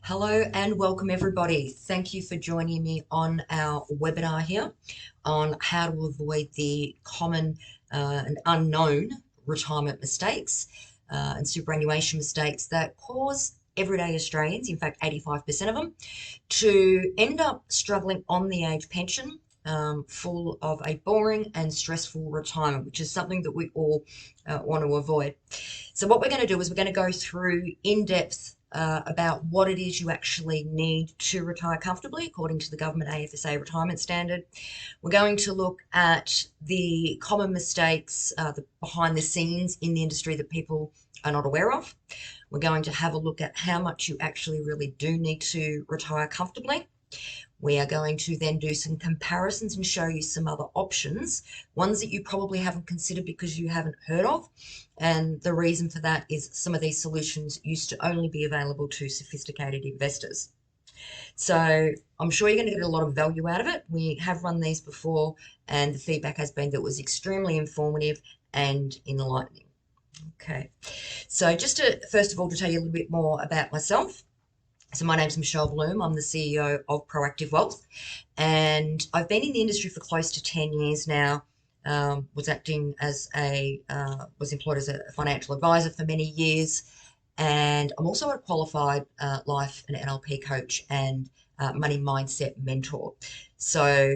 Hello and welcome everybody. Thank you for joining me on our webinar here on how to avoid the common and unknown retirement mistakes and superannuation mistakes that cause everyday Australians, in fact 85% of them, to end up struggling on the age pension, full of a boring and stressful retirement, which is something that we all want to avoid. So what we're going to do is we're going to go through in depth about what it is you actually need to retire comfortably according to the government AFSA retirement standard. We're going to look at the common mistakes the behind the scenes in the industry that people are not aware of. We're going to have a look at how much you actually really do need to retire comfortably. We are going to then do some comparisons and show you some other options, ones that you probably haven't considered because you haven't heard of. And the reason for that is some of these solutions used to only be available to sophisticated investors. So I'm sure you're going to get a lot of value out of it. We have run these before and the feedback has been that it was extremely informative and enlightening. Okay, so just to first of all to tell you a little bit more about myself. So my name's Michelle Bloom. I'm the CEO of Proactive Wealth, and I've been in the industry for close to 10 years now. Was acting as was employed as a financial advisor for many years, and I'm also a qualified life and NLP coach and money mindset mentor. So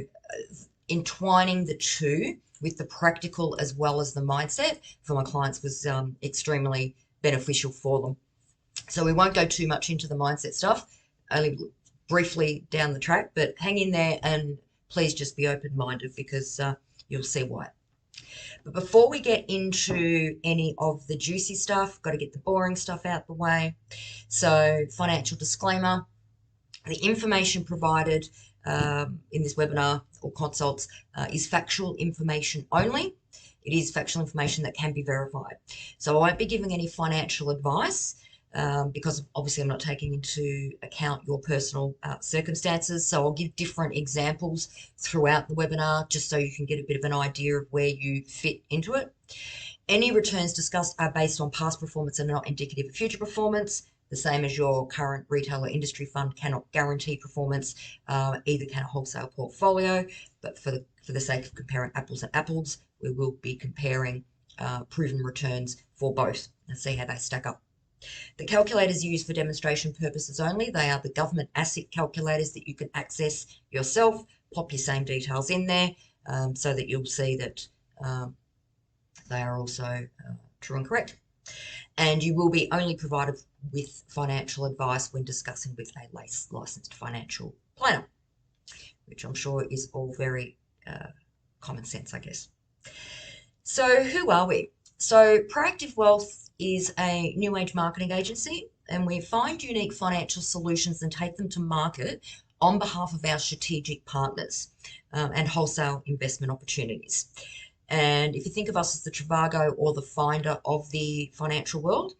entwining the two with the practical as well as the mindset for my clients was extremely beneficial for them. So we won't go too much into the mindset stuff, only briefly down the track, but hang in there and please just be open-minded because you'll see why. But before we get into any of the juicy stuff, got to get the boring stuff out the way. So financial disclaimer, the information provided in this webinar or consults is factual information only. It is factual information that can be verified. So I won't be giving any financial advice. Because obviously I'm not taking into account your personal circumstances. So I'll give different examples throughout the webinar just so you can get a bit of an idea of where you fit into it. Any returns discussed are based on past performance and not indicative of future performance. The same as your current retail or industry fund cannot guarantee performance, either can a wholesale portfolio, but for the sake of comparing apples and apples, we will be comparing proven returns for both and see how they stack up. The calculators used for demonstration purposes only. They are the government asset calculators that you can access yourself. Pop your same details in there so that you'll see that they are also true and correct. And you will be only provided with financial advice when discussing with a licensed financial planner, which I'm sure is all very common sense, I guess. So who are we? So Proactive Wealth is a new age marketing agency, and we find unique financial solutions and take them to market on behalf of our strategic partners and wholesale investment opportunities. And if you think of us as the Trivago or the Finder of the financial world,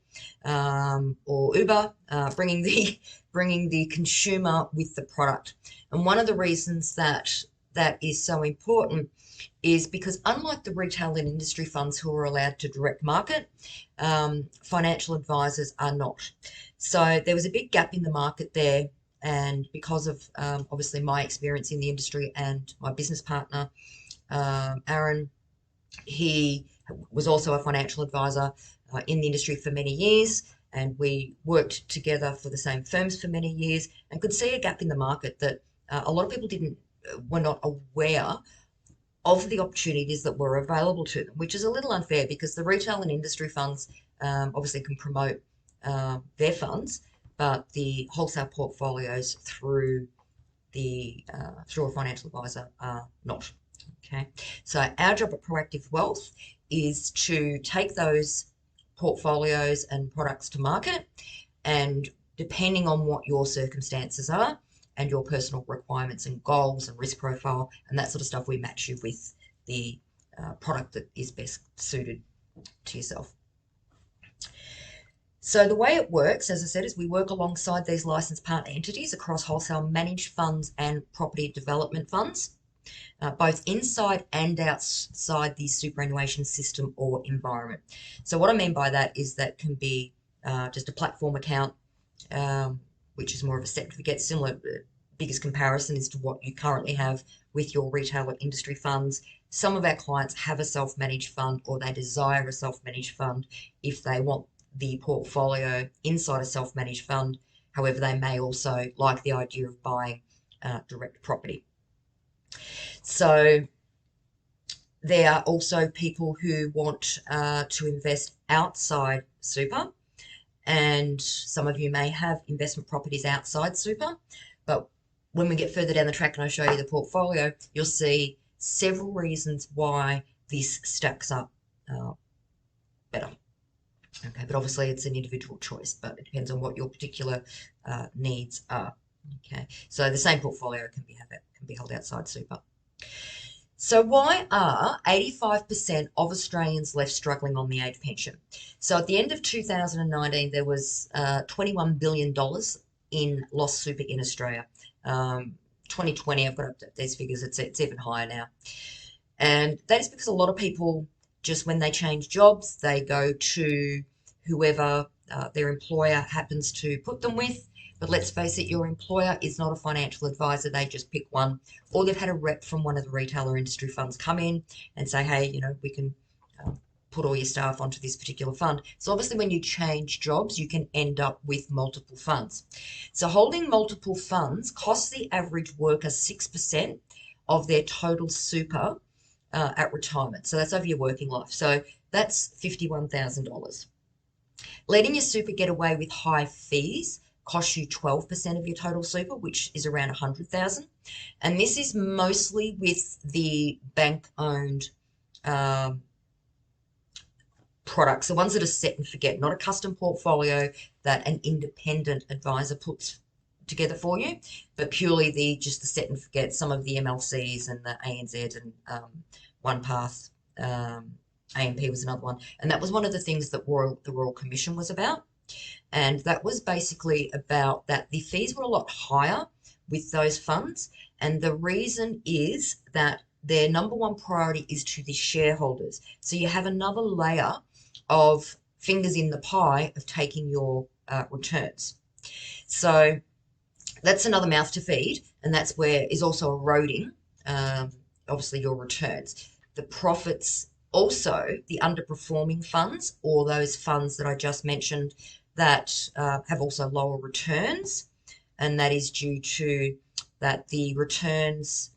or Uber, bringing the consumer with the product. And one of the reasons that is so important is because unlike the retail and industry funds who are allowed to direct market, financial advisors are not. So there was a big gap in the market there, and because of obviously my experience in the industry and my business partner, Aaron, he was also a financial advisor in the industry for many years, and we worked together for the same firms for many years and could see a gap in the market that a lot of people were not aware of the opportunities that were available to them, which is a little unfair because the retail and industry funds obviously can promote their funds, but the wholesale portfolios through a financial advisor are not. Okay, so our job at Proactive Wealth is to take those portfolios and products to market, and depending on what your circumstances are and your personal requirements and goals and risk profile and that sort of stuff, we match you with the product that is best suited to yourself. So the way it works, as I said, is we work alongside these licensed partner entities across wholesale managed funds and property development funds, both inside and outside the superannuation system or environment. So what I mean by that is that can be just a platform account which is more of a set and forget, similar. Biggest comparison is to what you currently have with your retail or industry funds. Some of our clients have a self-managed fund, or they desire a self-managed fund if they want the portfolio inside a self-managed fund. However, they may also like the idea of buying direct property. So there are also people who want to invest outside super, and some of you may have investment properties outside super, but when we get further down the track and I show you the portfolio, you'll see several reasons why this stacks up better. Okay, but obviously it's an individual choice, but it depends on what your particular needs are. Okay, so the same portfolio can be held outside super. So why are 85% of Australians left struggling on the age pension? So at the end of 2019, there was $21 billion in lost super in Australia. 2020, I've got these figures, it's even higher now. And that is because a lot of people, just when they change jobs, they go to whoever their employer happens to put them with. But let's face it, your employer is not a financial advisor. They just pick one, or they've had a rep from one of the retail or industry funds come in and say, hey, you know, we can put all your staff onto this particular fund. So obviously when you change jobs, you can end up with multiple funds. So holding multiple funds costs the average worker 6% of their total super at retirement. So that's over your working life. So that's $51,000. Letting your super get away with high fees costs you 12% of your total super, which is around 100,000. And this is mostly with the bank-owned products, the ones that are set and forget, not a custom portfolio that an independent advisor puts together for you, but purely just the set and forget, some of the MLCs and the ANZ and OnePath, AMP was another one. And that was one of the things that the Royal Commission was about. And that was basically about that the fees were a lot higher with those funds. And the reason is that their number one priority is to the shareholders. So you have another layer of fingers in the pie of taking your returns. So that's another mouth to feed, and that's where is also eroding, obviously, your returns. The profits, also the underperforming funds, or those funds that I just mentioned that have also lower returns, and that is due to that the returns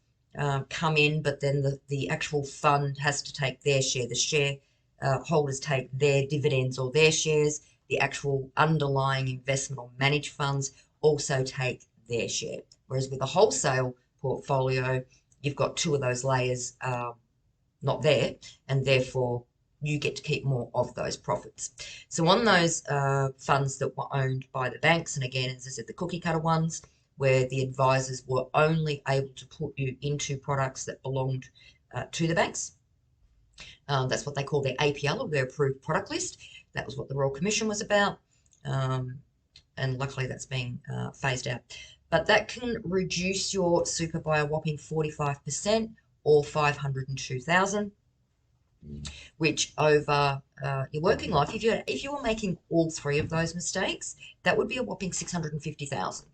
come in, but then the actual fund has to take their share. The share holders take their dividends or their shares. The actual underlying investment or managed funds also take their share. Whereas with a wholesale portfolio, you've got two of those layers not there, and therefore you get to keep more of those profits. So on those funds that were owned by the banks, and again, as I said, the cookie cutter ones, where the advisors were only able to put you into products that belonged to the banks. That's what they call their APL, or their approved product list. That was what the Royal Commission was about. And luckily that's being phased out. But that can reduce your super by a whopping 45%, or 502,000, which over your working life, if you were making all three of those mistakes, that would be a whopping 650,000.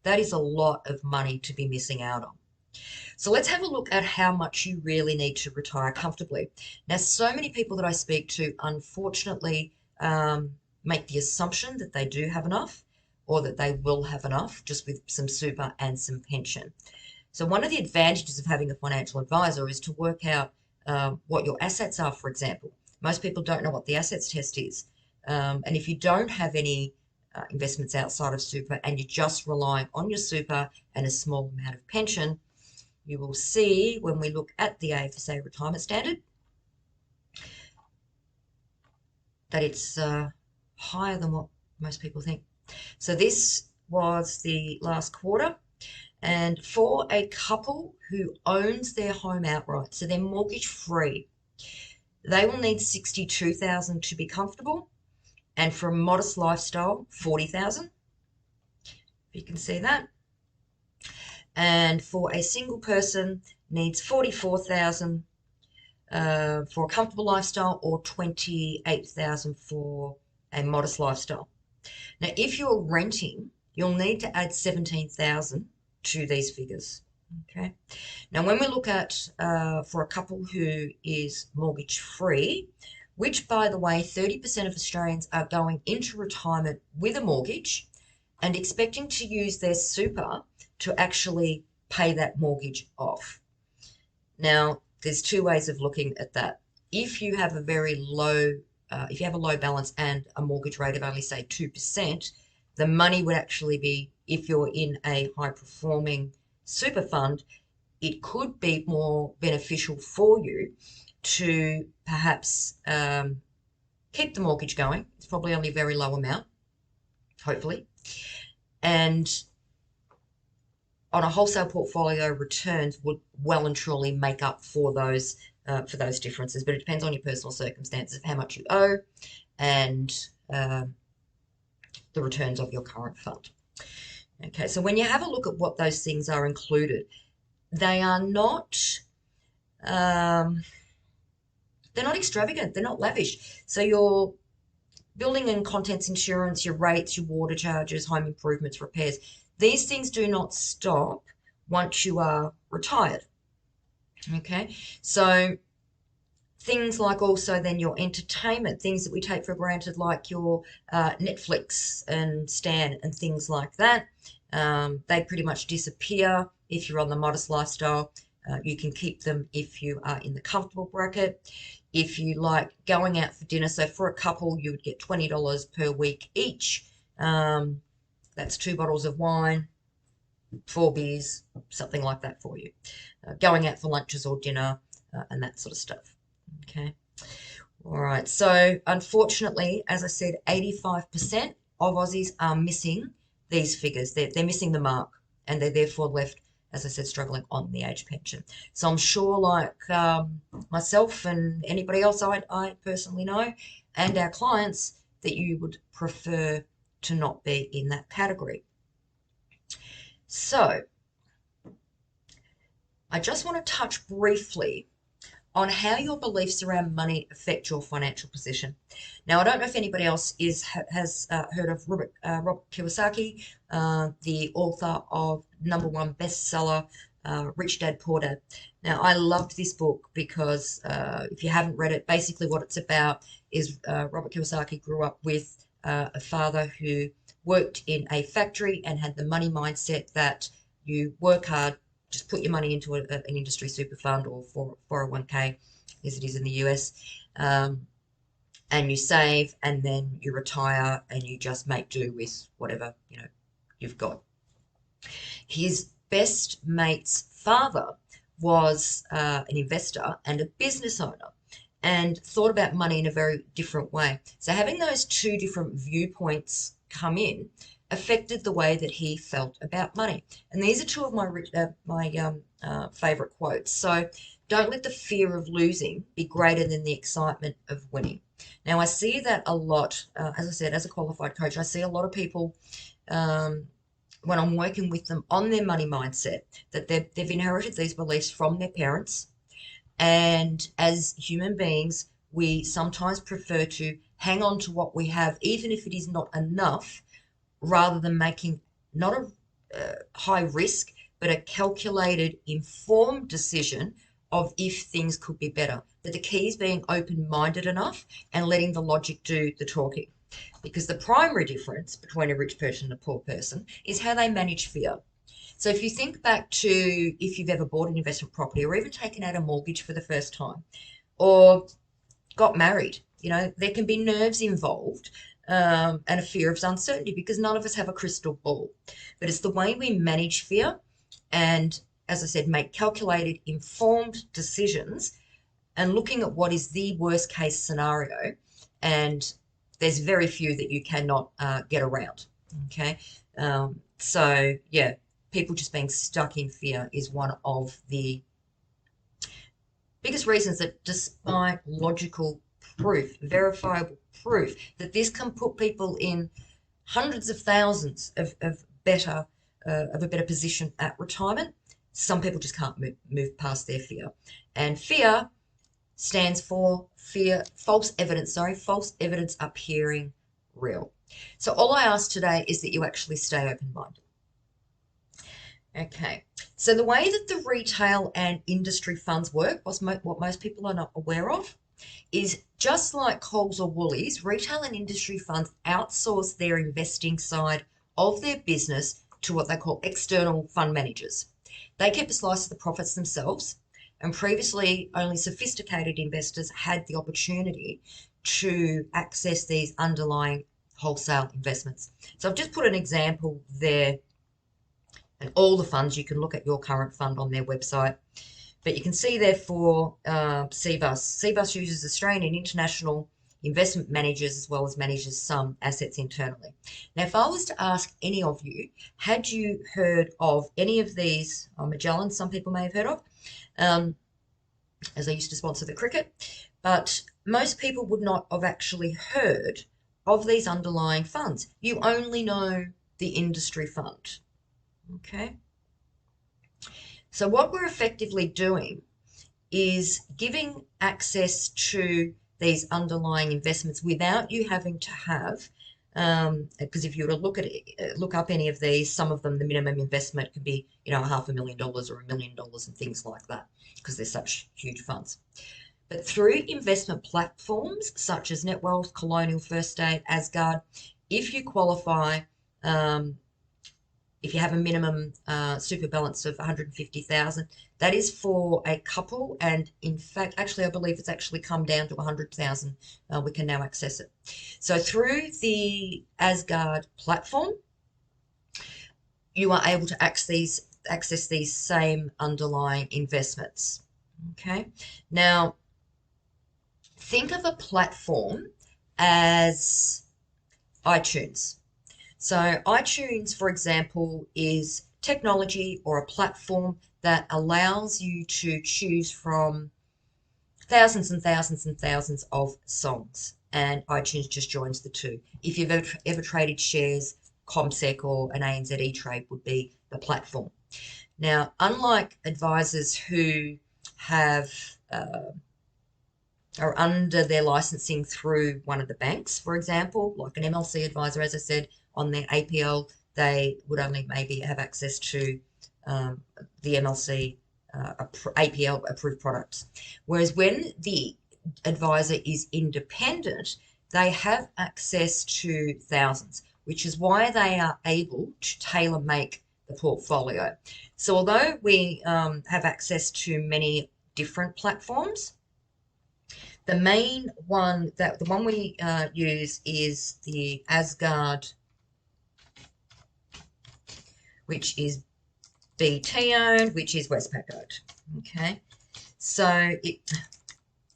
That is a lot of money to be missing out on. So let's have a look at how much you really need to retire comfortably. Now, so many people that I speak to, unfortunately, make the assumption that they do have enough, or that they will have enough just with some super and some pension. So one of the advantages of having a financial advisor is to work out what your assets are, for example. Most people don't know what the assets test is. And if you don't have any investments outside of super, and you're just relying on your super and a small amount of pension, you will see when we look at the AFSA retirement standard that it's higher than what most people think. So this was the last quarter, and for a couple who owns their home outright, so they're mortgage free, they will need 62,000 to be comfortable, and for a modest lifestyle, 40,000. You can see that. And for a single person, needs 44,000 for a comfortable lifestyle, or 28,000 for a modest lifestyle. Now, if you're renting you'll need to add 17,000 to these figures. Okay. Now, when we look at for a couple who is mortgage free, which by the way, 30% of Australians are going into retirement with a mortgage and expecting to use their super to actually pay that mortgage off. Now, there's two ways of looking at that. If you have a very low, if you have a low balance and a mortgage rate of only say 2%, the money would actually be, if you're in a high performing super fund, it could be more beneficial for you to perhaps keep the mortgage going. It's probably only a very low amount, hopefully. And on a wholesale portfolio, returns would well and truly make up for those differences. But it depends on your personal circumstances, how much you owe, and the returns of your current fund. Okay, so when you have a look at what those things are included, they are not they're not extravagant, they're not lavish. So your building and contents insurance, your rates, your water charges, home improvements, repairs, these things do not stop once you are retired. Okay, so things like also then your entertainment, things that we take for granted, like your Netflix and Stan and things like that, they pretty much disappear if you're on the modest lifestyle. You can keep them if you are in the comfortable bracket. If you like going out for dinner, so for a couple, you would get $20 per week each. That's 2 bottles of wine, 4 beers, something like that for you. Going out for lunches or dinner and that sort of stuff. Okay. All right. So unfortunately, as I said, 85% of Aussies are missing these figures. They're missing the mark, and they're therefore left, as I said, struggling on the age pension. So I'm sure, like myself and anybody else I personally know, and our clients, that you would prefer to not be in that category. So I just want to touch briefly on how your beliefs around money affect your financial position. Now, I don't know if anybody else has heard of Robert Kiyosaki, the author of #1 bestseller, Rich Dad, Poor Dad. Now, I loved this book because if you haven't read it, basically what it's about is Robert Kiyosaki grew up with a father who worked in a factory and had the money mindset that you work hard, just put your money into an industry super fund or 401k, as it is in the US, and you save, and then you retire and you just make do with whatever you've got. His best mate's father was an investor and a business owner, and thought about money in a very different way. So having those two different viewpoints come in affected the way that he felt about money. And these are two of my favorite quotes. So, don't let the fear of losing be greater than the excitement of winning. Now, I see that a lot, as I said, as a qualified coach, I see a lot of people when I'm working with them on their money mindset, that they've inherited these beliefs from their parents. And as human beings, we sometimes prefer to hang on to what we have, even if it is not enough, rather than making not a high risk, but a calculated, informed decision of if things could be better. That the key is being open-minded enough and letting the logic do the talking. Because the primary difference between a rich person and a poor person is how they manage fear. So if you think back to if you've ever bought an investment property or even taken out a mortgage for the first time or got married, there can be nerves involved and a fear of uncertainty because none of us have a crystal ball. But it's the way we manage fear and, as I said, make calculated, informed decisions and looking at what is the worst case scenario. And there's very few that you cannot get around. Okay. So, yeah. People just being stuck in fear is one of the biggest reasons that, despite logical proof, verifiable proof, that this can put people in hundreds of thousands of a better position at retirement, some people just can't move past their fear. And fear stands for false evidence appearing real. So all I ask today is that you actually stay open-minded. Okay, so the way that the retail and industry funds work, what most people are not aware of, is just like Coles or Woolies, retail and industry funds outsource their investing side of their business to what they call external fund managers. They keep a slice of the profits themselves, and previously only sophisticated investors had the opportunity to access these underlying wholesale investments. So I've just put an example there, and all the funds, you can look at your current fund on their website. But you can see there for CBUS. CBUS uses Australian and international investment managers as well as manages some assets internally. Now, if I was to ask any of you, had you heard of any of these, Magellan, some people may have heard of, as I used to sponsor the cricket, but most people would not have actually heard of these underlying funds. You only know the industry fund, okay? So what we're effectively doing is giving access to these underlying investments without you having to have, because if you were to look up any of these, some of them, the minimum investment could be, $500,000 or $1 million and things like that, because they're such huge funds. But through investment platforms such as Netwealth, Colonial First State, Asgard, if you qualify, if you have a minimum super balance of 150,000, that is for a couple. And in fact, actually, I believe it's actually come down to 100,000. We can now access it. So through the Asgard platform, you are able to access these same underlying investments. Okay. Now, think of a platform as iTunes. So iTunes, for example, is technology or a platform that allows you to choose from thousands and thousands and thousands of songs, and iTunes just joins the two. If you've ever traded shares, CommSec or an ANZ E-Trade would be the platform. Now, unlike advisors who have are under their licensing through one of the banks, for example, like an MLC advisor, as I said, on their APL, they would only maybe have access to the MLC APL approved products. Whereas when the advisor is independent, they have access to thousands, which is why they are able to tailor make the portfolio. So although we have access to many different platforms, the main one, the one we use is the Asgard, which is BT owned, which is Westpac owned. Okay, so it,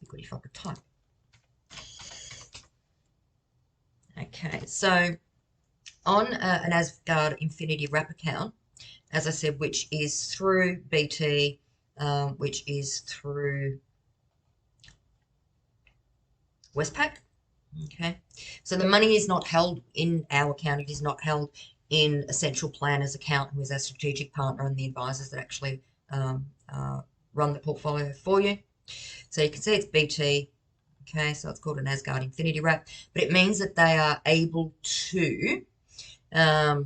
good if I could type. Okay, so on an Asgard Infinity Wrap account, as I said, which is through BT, which is through Westpac. Okay, so the money is not held in our account. It is not held in a central planner's account, who is our strategic partner and the advisors that actually run the portfolio for you. So you can see it's BT. Okay, so it's called an Asgard Infinity Wrap, but it means that they are able to have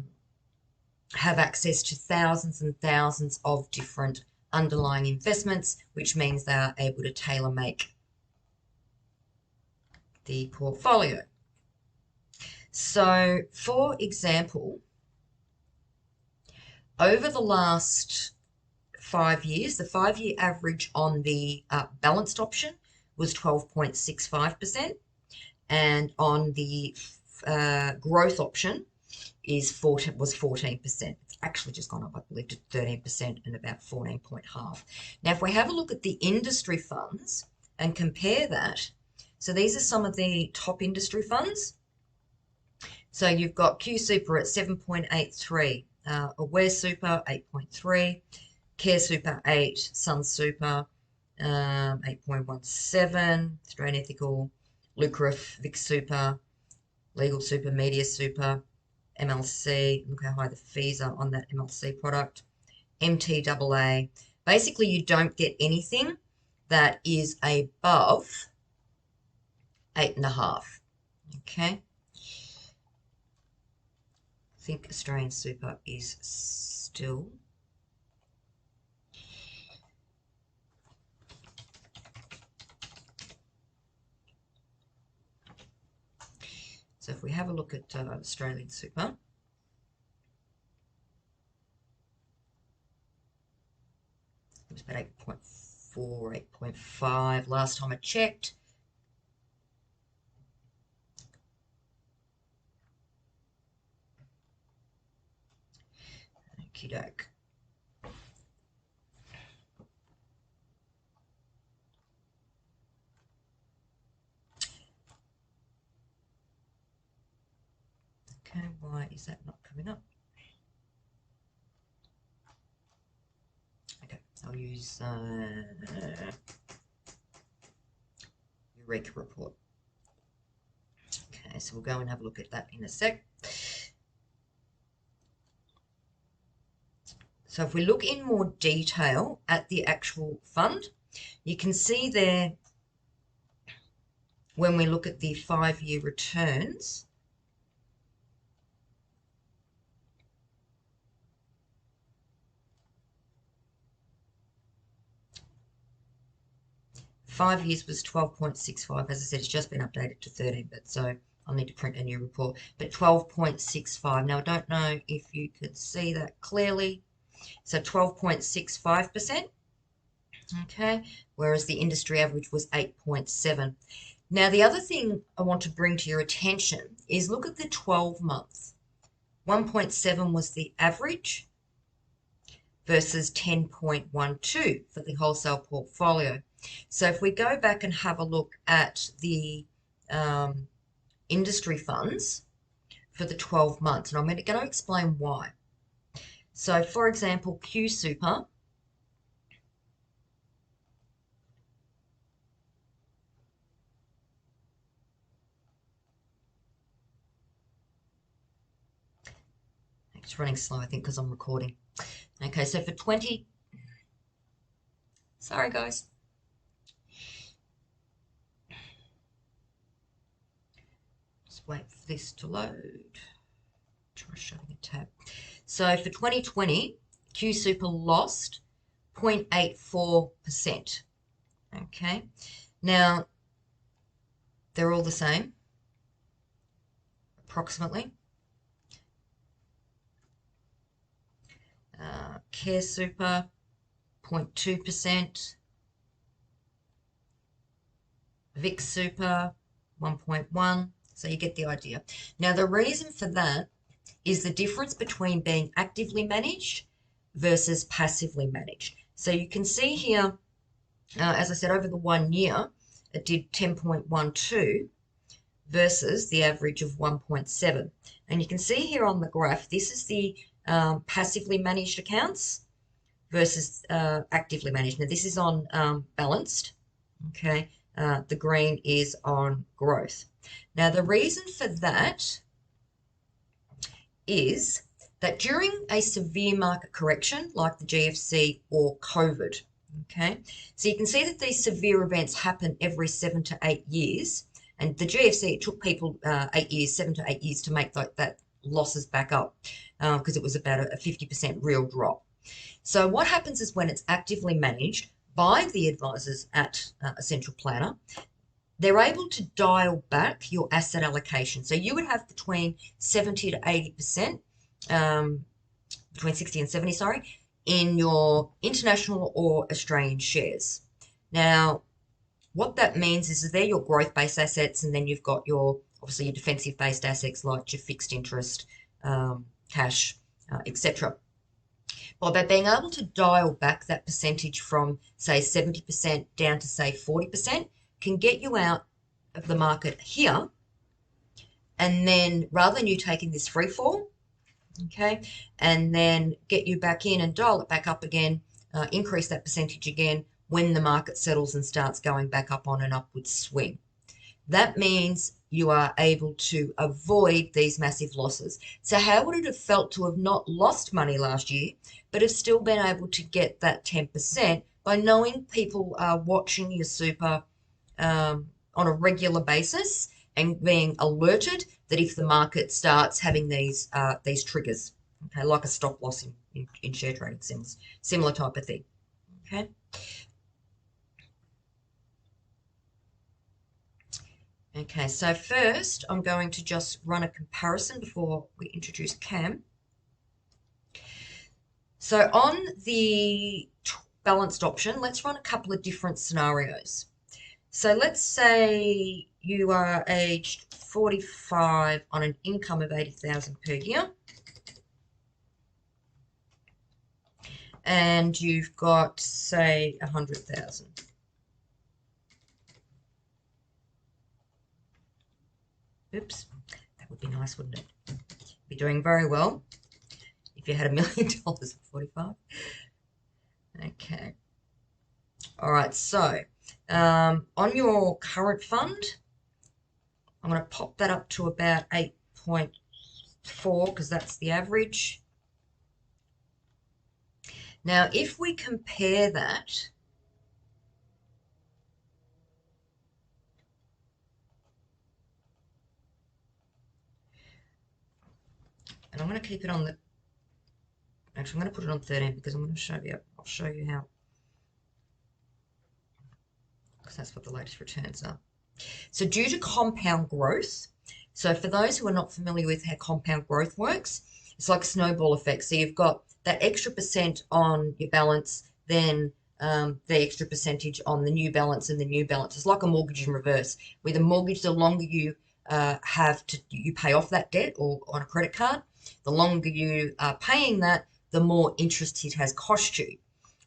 access to thousands and thousands of different underlying investments, which means they are able to tailor make the portfolio. So, for example, over the last 5 years, the 5-year average on the balanced option was 12.65%, and on the growth option was 14%. It's actually just gone up, I believe, to 13% and about 14.5%. Now, if we have a look at the industry funds and compare that, so these are some of the top industry funds. So you've got Q Super at 7.83, Aware Super 8.3, Care Super 8, Sun Super 8.17, Australian Ethical, Lucrative, Vic Super, Legal Super, Media Super, MLC. Look how high the fees are on that MLC product. MTAA. Basically, you don't get anything that is above 8.5. Okay. think Australian Super is still. So if we have a look at Australian Super, it was about 8.4, 8.5 last time I checked. Okie doke. Okay, why is that not coming up? Okay, I'll use Eureka report. Okay, so we'll go and have a look at that in a sec. So if we look in more detail at the actual fund, you can see there when we look at the 5-year returns, five years was 12.65. As I said, it's just been updated to 13, but so I'll need to print a new report. But 12.65. Now, I don't know if you could see that clearly. So 12.65%, okay, whereas the industry average was 8.7. Now, the other thing I want to bring to your attention is look at the 12 months. 1.7 was the average versus 10.12 for the wholesale portfolio. So if we go back and have a look at the industry funds for the 12 months, and I'm going to explain why. So, for example, Q Super, it's running slow, I think, because I'm recording. Okay, so for 20, sorry guys. Just wait for this to load. Try shutting a tab. So for 2020, Q Super lost 0.84%. Okay, now they're all the same, approximately. Care Super, 0.2%. VIX Super, 1.1. So you get the idea. Now, the reason for that is the difference between being actively managed versus passively managed. So you can see here, as I said, over the 1 year, it did 10.12 versus the average of 1.7. And you can see here on the graph, this is the passively managed accounts versus actively managed. Now, this is on balanced, okay? The green is on growth. Now, the reason for that is that during a severe market correction like the GFC or COVID, okay, so you can see that these severe events happen every 7 to 8 years. And the GFC, it took people 7 to 8 years to make that losses back up because it was about a 50% real drop. So what happens is when it's actively managed by the advisors at Essential Planner, they're able to dial back your asset allocation. So you would have between 70 to 80%, between 60 and 70, sorry, in your international or Australian shares. Now, what that means is they're your growth-based assets, and then you've got obviously your defensive-based assets like your fixed interest, cash, etc. Well, by being able to dial back that percentage from, say, 70% down to, say, 40%, can get you out of the market here, and then rather than you taking this free fall, okay, and then get you back in and dial it back up again, increase that percentage again when the market settles and starts going back up on an upward swing. That means you are able to avoid these massive losses. So how would it have felt to have not lost money last year, but have still been able to get that 10% by knowing people are watching your super on a regular basis and being alerted that if the market starts having these triggers, okay, like a stop loss in share trading, similar type of thing. Okay. Okay, so first I'm going to just run a comparison before we introduce Cam. So on the balanced option, let's run a couple of different scenarios. So let's say you are aged 45 on an income of 80,000 per year, and you've got, say, 100,000. Oops, that would be nice, wouldn't it? Be doing very well if you had $1 million at 45. Okay. All right, so on your current fund, I'm going to pop that up to about 8.4 because that's the average. Now, if we compare that and I'm going to keep it on the, actually, I'm going to put it on 13 because I'm going to show you, I'll show you how, because that's what the latest returns are. So due to compound growth, so for those who are not familiar with how compound growth works, it's like a snowball effect. So you've got that extra percent on your balance, then the extra percentage on the new balance and the new balance. It's like a mortgage in reverse, where the mortgage, the longer you you pay off that debt or on a credit card, the longer you are paying that, the more interest it has cost you.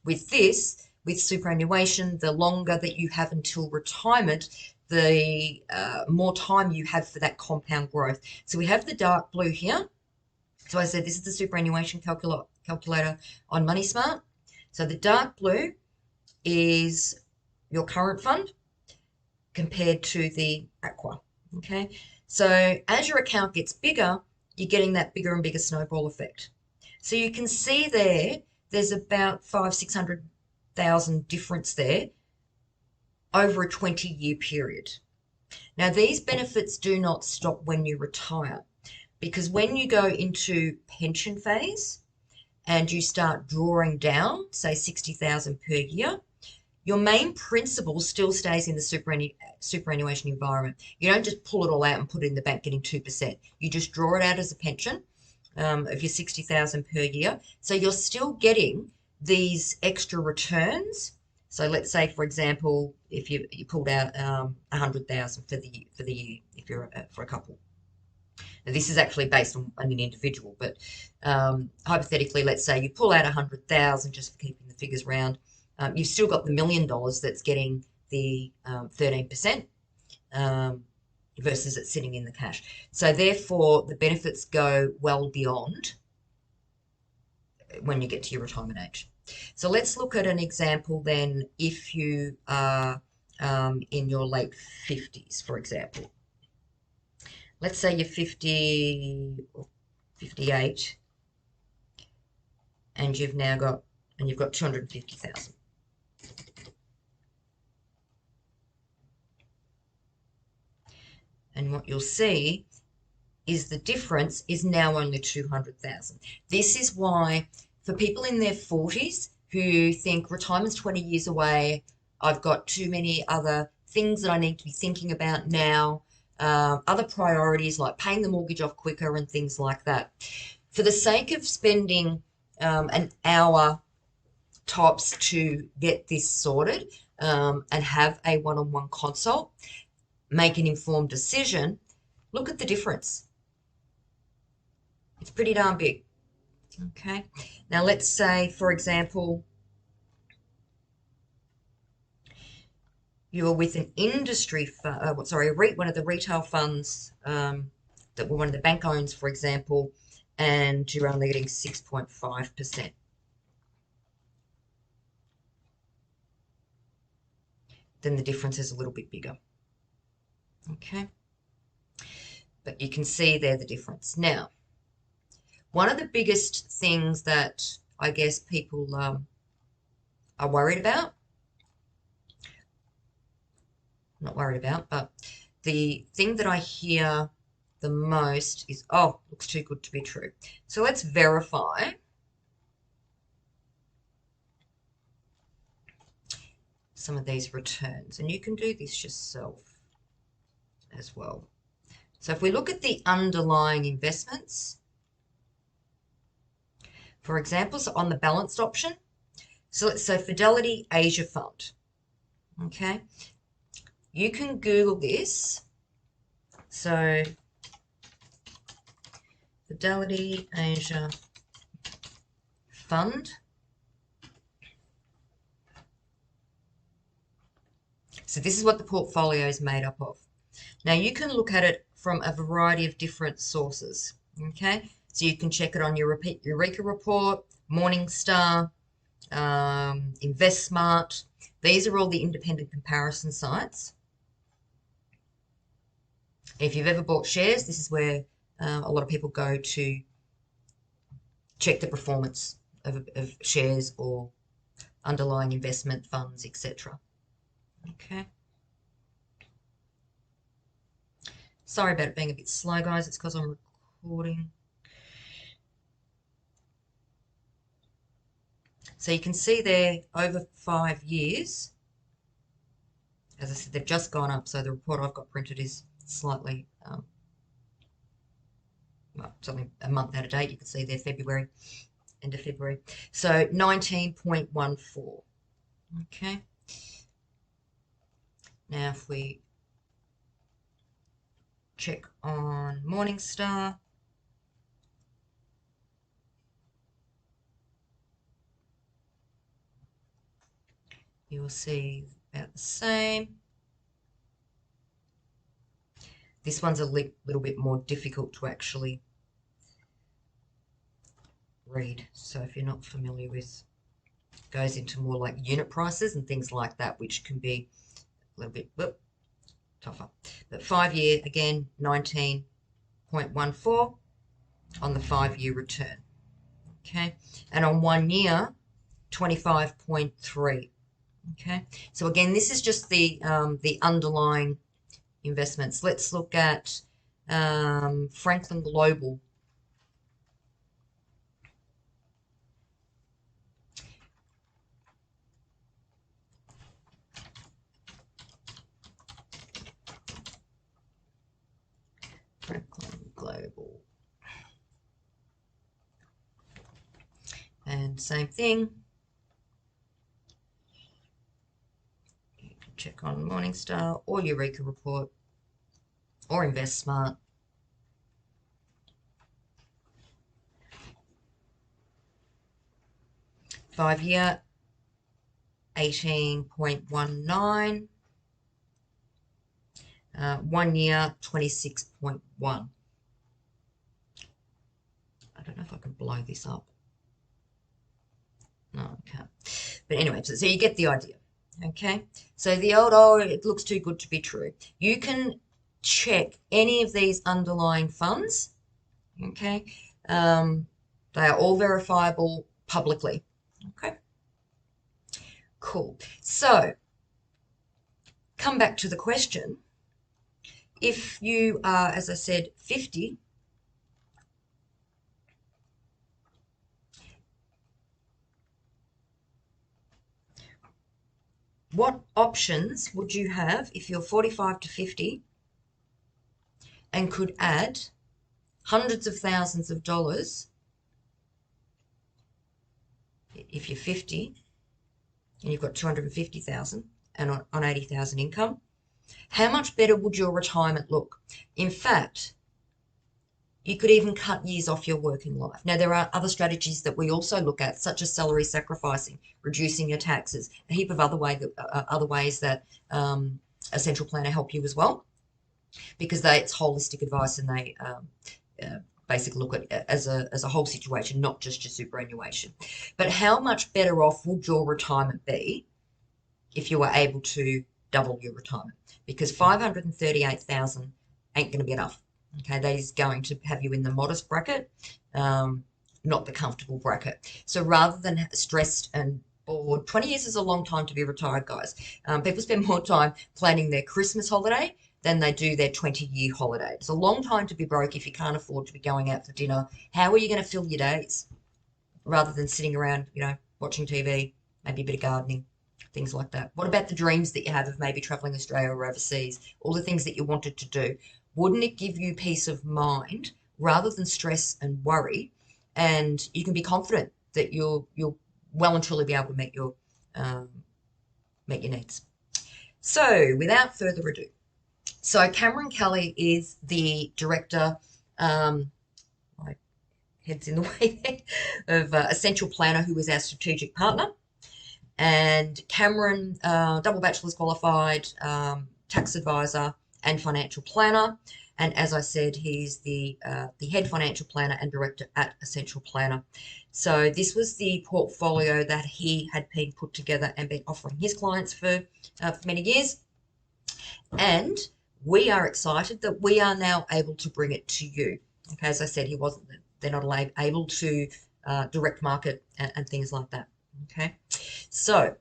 With this, with superannuation, the longer that you have until retirement, the more time you have for that compound growth. So we have the dark blue here. So I said this is the superannuation calculator on MoneySmart. So the dark blue is your current fund compared to the aqua. Okay. So as your account gets bigger, you're getting that bigger and bigger snowball effect. So you can see there's about 500,000-600,000 difference there over a 20-year period. Now, these benefits do not stop when you retire, because when you go into pension phase and you start drawing down, say 60,000 per year, your main principle still stays in the superannuation environment. You don't just pull it all out and put it in the bank getting 2%. You just draw it out as a pension of your 60,000 per year. So you're still getting these extra returns. So let's say, for example, if you pulled out 100,000 for the year, if you're for a couple. Now, this is actually based on an individual, but hypothetically, let's say you pull out 100,000 just for keeping the figures round. You've still got the $1 million that's getting the 13% versus it's sitting in the cash. So therefore, the benefits go well beyond when you get to your retirement age. So let's look at an example then if you are in your late 50s, for example. Let's say you're 50 or 58 and you've got 250,000. And what you'll see is the difference is now only 200,000. This is why for people in their 40s who think retirement's 20 years away, I've got too many other things that I need to be thinking about now, other priorities like paying the mortgage off quicker and things like that. For the sake of spending an hour tops to get this sorted and have a one-on-one consult, make an informed decision, look at the difference. It's pretty darn big. Okay. Now let's say, for example, you were with an industry, one of the retail funds that one of the bank owns, for example, and you're only getting 6.5%. Then the difference is a little bit bigger. Okay. But you can see there the difference. Now, one of the biggest things that I guess people are worried about, not worried about, but the thing that I hear the most is, oh, looks too good to be true. So let's verify. Some of these returns, and you can do this yourself as well. So if we look at the underlying investments, for example, so on the balanced option, so let's say Fidelity Asia Fund. Okay, you can Google this. So Fidelity Asia Fund. So this is what the portfolio is made up of. Now you can look at it from a variety of different sources. Okay, so you can check it on your Eureka Report, Morningstar, InvestSmart. These are all the independent comparison sites. If you've ever bought shares, this is where a lot of people go to check the performance of shares or underlying investment funds, etc. Okay. Sorry about it being a bit slow, guys. It's because I'm recording. So you can see there over 5 years, as I said, they've just gone up. So the report I've got printed is slightly, well, it's only a month out of date. You can see there February, end of February. So 19.14. Okay. Now if we check on Morningstar, you will see about the same. This one's a little bit more difficult to actually read. So if you're not familiar with, goes into more like unit prices and things like that, which can be a little bit tougher. But 5 year, again, 19.14 on the 5 year return. Okay. And on 1 year, 25.3. Okay. So again, this is just the underlying investments. Let's look at Franklin Global. Franklin Global. And same thing. You can check on Morningstar or Eureka Report or InvestSmart. Five year, 18.19. 1 year, 26.1. I don't know if I can blow this up. No, I can't. But anyway, so you get the idea. Okay. So the old, oh, it looks too good to be true. You can check any of these underlying funds. Okay. They are all verifiable publicly. Okay. Cool. So come back to the question. If you are, as I said, 50, what options would you have if you're 45 to 50 and could add hundreds of thousands of dollars if you're 50 and you've got 250,000 and on 80,000 income? How much better would your retirement look? In fact, you could even cut years off your working life. Now, there are other strategies that we also look at, such as salary sacrificing, reducing your taxes, a heap of other ways that a central planner help you as well, because it's holistic advice and they basically look at it as a whole situation, not just your superannuation. But how much better off would your retirement be if you were able to double your retirement? Because 538,000 ain't going to be enough. Okay, that is going to have you in the modest bracket, not the comfortable bracket. So rather than stressed and bored, 20 years is a long time to be retired, guys. People spend more time planning their Christmas holiday than they do their 20-year holiday. It's a long time to be broke if you can't afford to be going out for dinner. How are you going to fill your days rather than sitting around, watching TV, maybe a bit of gardening, things like that? What about the dreams that you have of maybe traveling Australia or overseas, all the things that you wanted to do? Wouldn't it give you peace of mind rather than stress and worry? And you can be confident that you'll well and truly be able to meet your needs. So without further ado, so Cameron Kelly is the director, my head's in the way there, of Essential Planner, who is our strategic partner. And Cameron, double bachelor's qualified, tax advisor and financial planner. And as I said, he's the head financial planner and director at Essential Planner. So this was the portfolio that he had been put together and been offering his clients for many years. And we are excited that we are now able to bring it to you. Okay, as I said, they're not able to direct market and things like that. Okay, so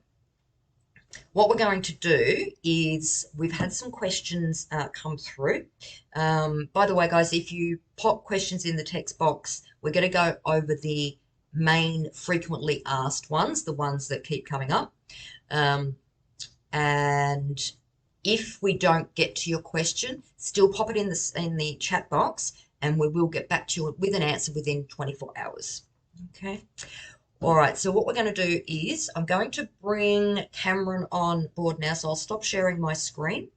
what we're going to do is we've had some questions come through. By the way, guys, if you pop questions in the text box, we're going to go over the main frequently asked ones, the ones that keep coming up. And if we don't get to your question, still pop it in the chat box and we will get back to you with an answer within 24 hours. Okay. All right, so what we're going to do is I'm going to bring Cameron on board now, so I'll stop sharing my screen.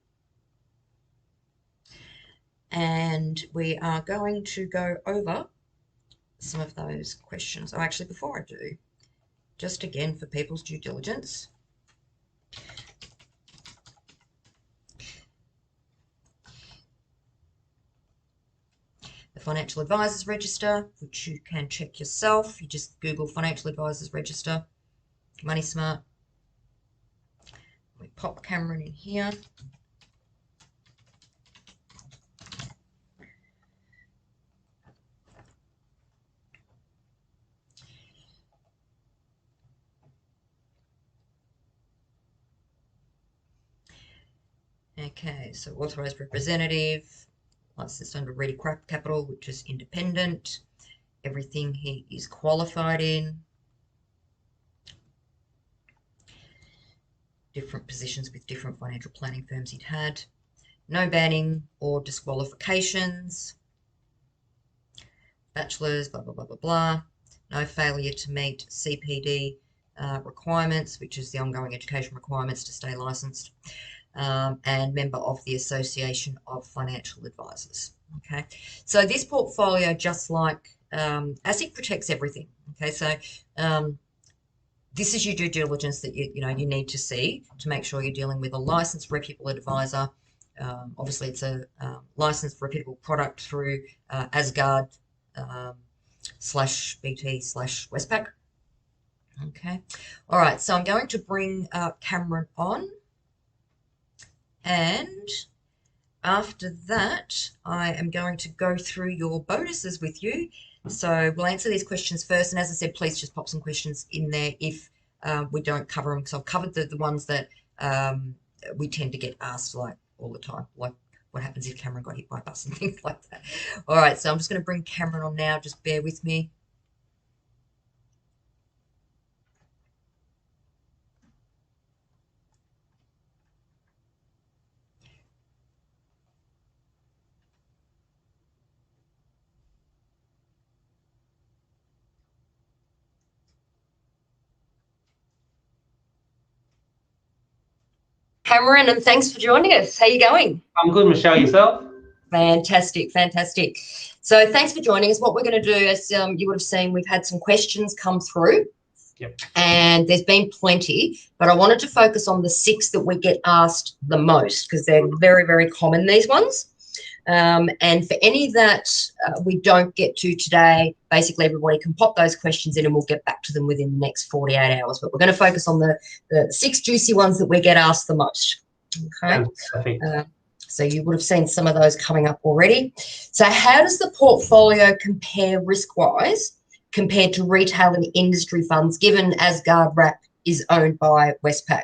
And we are going to go over some of those questions. Oh, actually, before I do, just again for people's due diligence, the Financial Advisors Register, which you can check yourself. You just Google Financial Advisors Register, Money Smart. We pop Cameron in here. Okay, so authorised representative, licensed under Ready Capital, which is independent. Everything he is qualified in. Different positions with different financial planning firms he'd had. No banning or disqualifications. Bachelor's, blah, blah, blah, blah, blah. No failure to meet CPD requirements, which is the ongoing education requirements to stay licensed. And member of the Association of Financial Advisors. Okay, so this portfolio, just like ASIC, protects everything. Okay, so this is your due diligence that you need to see to make sure you're dealing with a licensed, reputable advisor. Obviously, it's a licensed, reputable product through Asgard /BT/Westpac. Okay, all right. So I'm going to bring Cameron on. And after that, I am going to go through your bonuses with you. So we'll answer these questions first. And as I said, please just pop some questions in there if we don't cover them. So I've covered the ones that we tend to get asked like all the time, like what happens if Cameron got hit by a bus and things like that. All right, so I'm just going to bring Cameron on now. Just bear with me. Cameron, and thanks for joining us. How are you going? I'm good, Michelle. Yourself? Fantastic, fantastic. So thanks for joining us. What we're going to do, as you would have seen, we've had some questions come through. Yep. And there's been plenty, but I wanted to focus on the 6 that we get asked the most because they're very, very common, these ones. And for any that we don't get to today, basically everybody can pop those questions in and we'll get back to them within the next 48 hours. But we're going to focus on the 6 juicy ones that we get asked the most. Okay. So you would have seen some of those coming up already. So how does the portfolio compare risk-wise compared to retail and industry funds, given Asgard Wrap is owned by Westpac?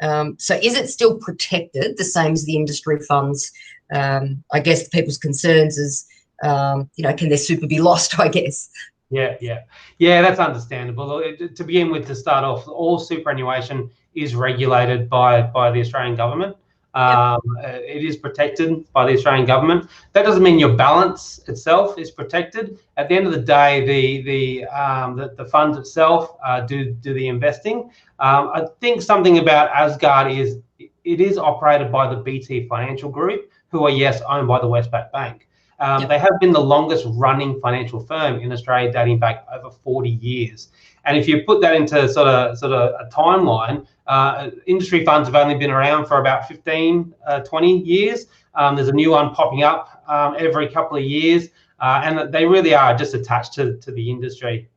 So is it still protected the same as the industry funds? I guess people's concerns is, can their super be lost, I guess? Yeah, that's understandable. To begin with, to start off, all superannuation is regulated by the Australian government. It is protected by the Australian government. That doesn't mean your balance itself is protected. At the end of the day, the fund itself do the investing. I think something about Asgard is it is operated by the BT Financial Group, who are, yes, owned by the Westpac Bank. They have been the longest running financial firm in Australia, dating back over 40 years. And if you put that into sort of a timeline, industry funds have only been around for about 15, 20 years. There's a new one popping up every couple of years, and they really are just attached to the industry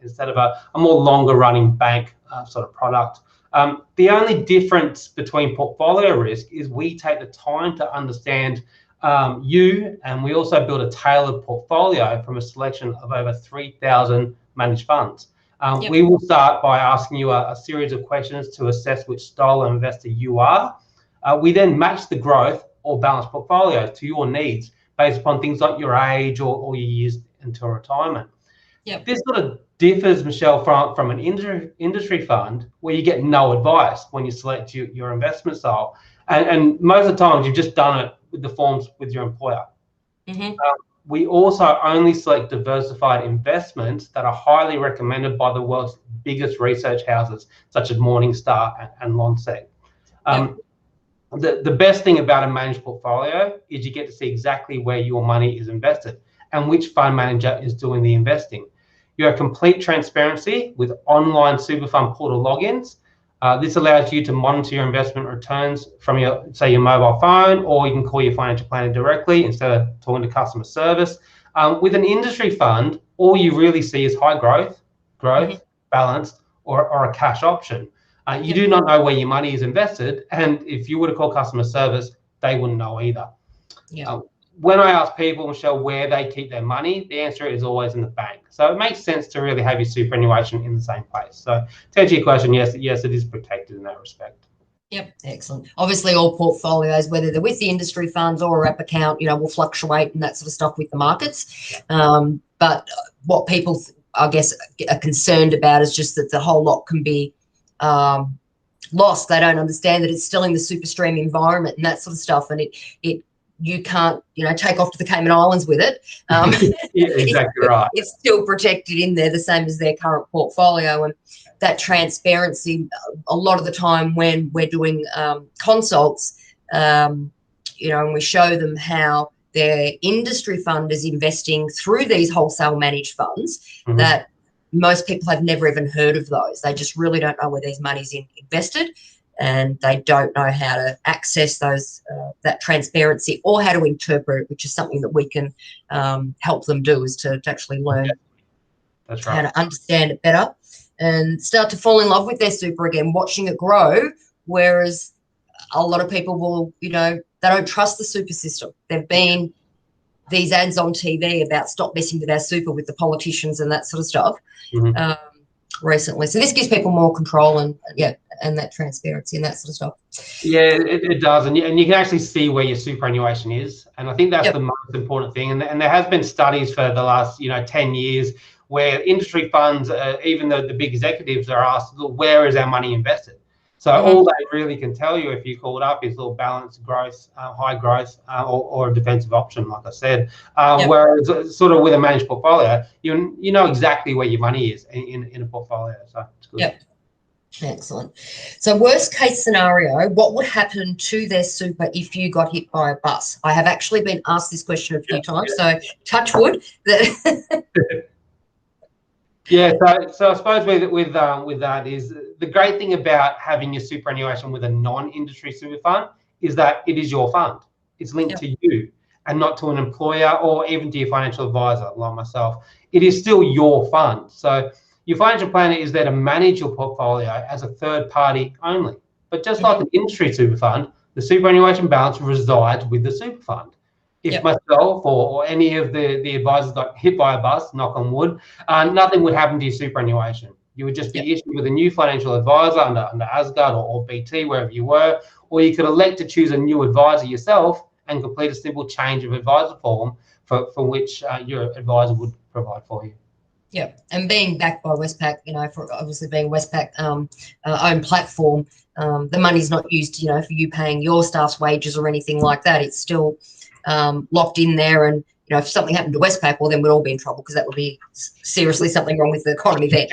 instead of a more longer running bank sort of product. The only difference between portfolio risk is we take the time to understand you, and we also build a tailored portfolio from a selection of over 3,000 managed funds. We will start by asking you a series of questions to assess which style of investor you are. We then match the growth or balanced portfolio to your needs based upon things like your age or your years until retirement. This sort of differs, Michelle, from an industry fund where you get no advice when you select your investment style. And most of the time, you've just done it with the forms with your employer. We also only select diversified investments that are highly recommended by the world's biggest research houses, such as Morningstar and Lonsec. The best thing about a managed portfolio is you get to see exactly where your money is invested and which fund manager is doing the investing. You have complete transparency with online super fund portal logins. This allows you to monitor your investment returns from your mobile phone, or you can call your financial planner directly instead of talking to customer service. With an industry fund, all you really see is high growth, balanced, or a cash option. You do not know where your money is invested, and if you were to call customer service, they wouldn't know either. When I ask people, Michelle, where they keep their money, the answer is always in the bank. So it makes sense to really have your superannuation in the same place. So to answer your question, yes, it is protected in that respect. Excellent. Obviously, all portfolios, whether they're with the industry funds or a wrap account, will fluctuate and that sort of stuff with the markets. But what people, I guess, are concerned about is just that the whole lot can be lost. They don't understand that it's still in the super stream environment and that sort of stuff, and you can't, take off to the Cayman Islands with it. Exactly right. It's still protected in there, the same as their current portfolio. And that transparency, a lot of the time when we're doing consults, and we show them how their industry fund is investing through these wholesale managed funds, that most people have never even heard of those. They just really don't know where their money's invested, and they don't know how to access those that transparency or how to interpret it, which is something that we can help them do, is to actually learn how to understand it better and start to fall in love with their super again, watching it grow. Whereas a lot of people will, they don't trust the super system. There've been these ads on TV about stop messing with our super with the politicians and that sort of stuff recently. So this gives people more control and that transparency and that sort of stuff. Yeah, it does, and you can actually see where your superannuation is, and I think that's the most important thing. And there has been studies for the last 10 years where industry funds, even the big executives, are asked, look, where is our money invested? So all they really can tell you if you call it up is little balanced growth, high growth, or a defensive option, like I said. Whereas sort of with a managed portfolio, you know exactly where your money is in a portfolio. So it's good. Excellent. So worst case scenario, what would happen to their super if you got hit by a bus? I have actually been asked this question a few times, so touch wood. So I suppose with that is the great thing about having your superannuation with a non-industry super fund is that it is your fund. It's linked to you and not to an employer or even to your financial advisor like myself. It is still your fund. So your financial planner is there to manage your portfolio as a third party only. But just like an industry super fund, the superannuation balance resides with the super fund. If myself or any of the advisors got hit by a bus, knock on wood, nothing would happen to your superannuation. You would just be issued with a new financial advisor under Asgard or BT, wherever you were, or you could elect to choose a new advisor yourself and complete a simple change of advisor form for which your advisor would provide for you. Yeah, and being backed by Westpac, for obviously being Westpac own platform, the money's not used, for you paying your staff's wages or anything like that. It's still locked in there, and if something happened to Westpac, well, then we'd all be in trouble, because that would be seriously something wrong with the economy there.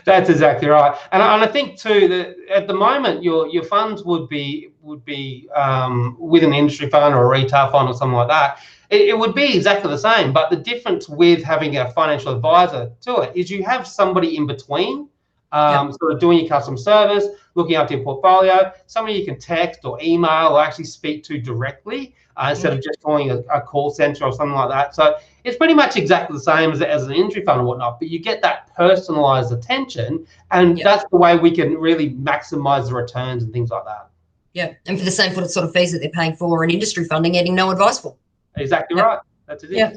That's exactly right, and I think too that at the moment your funds would be with an industry fund or a retail fund or something like that. It would be exactly the same, but the difference with having a financial advisor to it is you have somebody in between, sort of doing your customer service, looking after your portfolio, somebody you can text or email or actually speak to directly instead of just calling a call center or something like that. So it's pretty much exactly the same as an industry fund or whatnot, but you get that personalized attention, and that's the way we can really maximize the returns and things like that. Yeah, and for the same sort of fees that they're paying for an industry fund and getting no advice for. Exactly right. That's it. Yeah,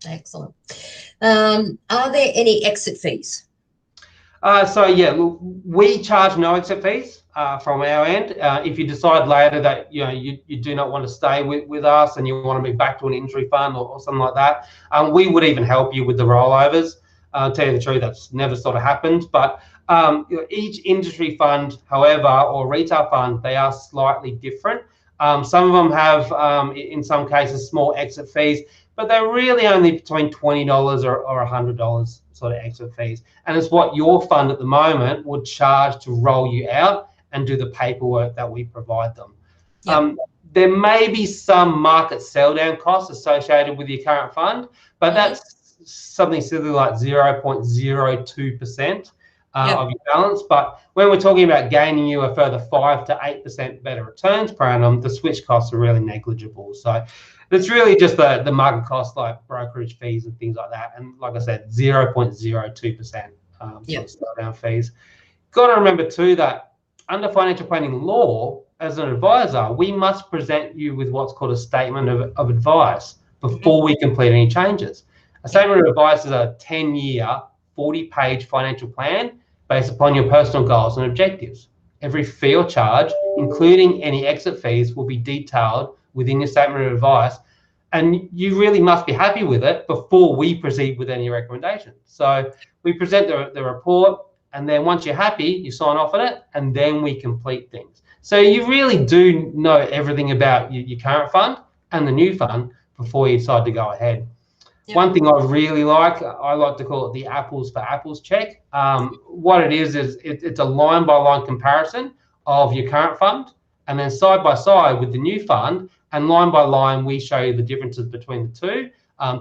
excellent. Are there any exit fees? We charge no exit fees from our end. If you decide later that you do not want to stay with us and you want to be back to an industry fund or something like that, we would even help you with the rollovers. Tell you the truth, that's never sort of happened. But each industry fund, however, or retail fund, they are slightly different. Some of them have, in some cases, small exit fees, but they're really only between $20 or $100 sort of exit fees. And it's what your fund at the moment would charge to roll you out and do the paperwork that we provide them. There may be some market sell down costs associated with your current fund, but that's something silly like 0.02% of your balance. But when we're talking about gaining you a further 5 to 8% better returns per annum, the switch costs are really negligible. So it's really just the market costs like brokerage fees and things like that. And like I said, 0.02% sell down fees. Got to remember too that under financial planning law, as an advisor, we must present you with what's called a statement of advice before we complete any changes. A statement of advice is a 10-year, 40-page financial plan based upon your personal goals and objectives. Every fee or charge, including any exit fees, will be detailed within your statement of advice, and you really must be happy with it before we proceed with any recommendations. So we present the report, and then once you're happy, you sign off on it, and then we complete things. So you really do know everything about your current fund and the new fund before you decide to go ahead. One thing I really like, I like to call it the apples for apples check. What it is it's a line by line comparison of your current fund, and then side by side with the new fund, and line by line we show you the differences between the two.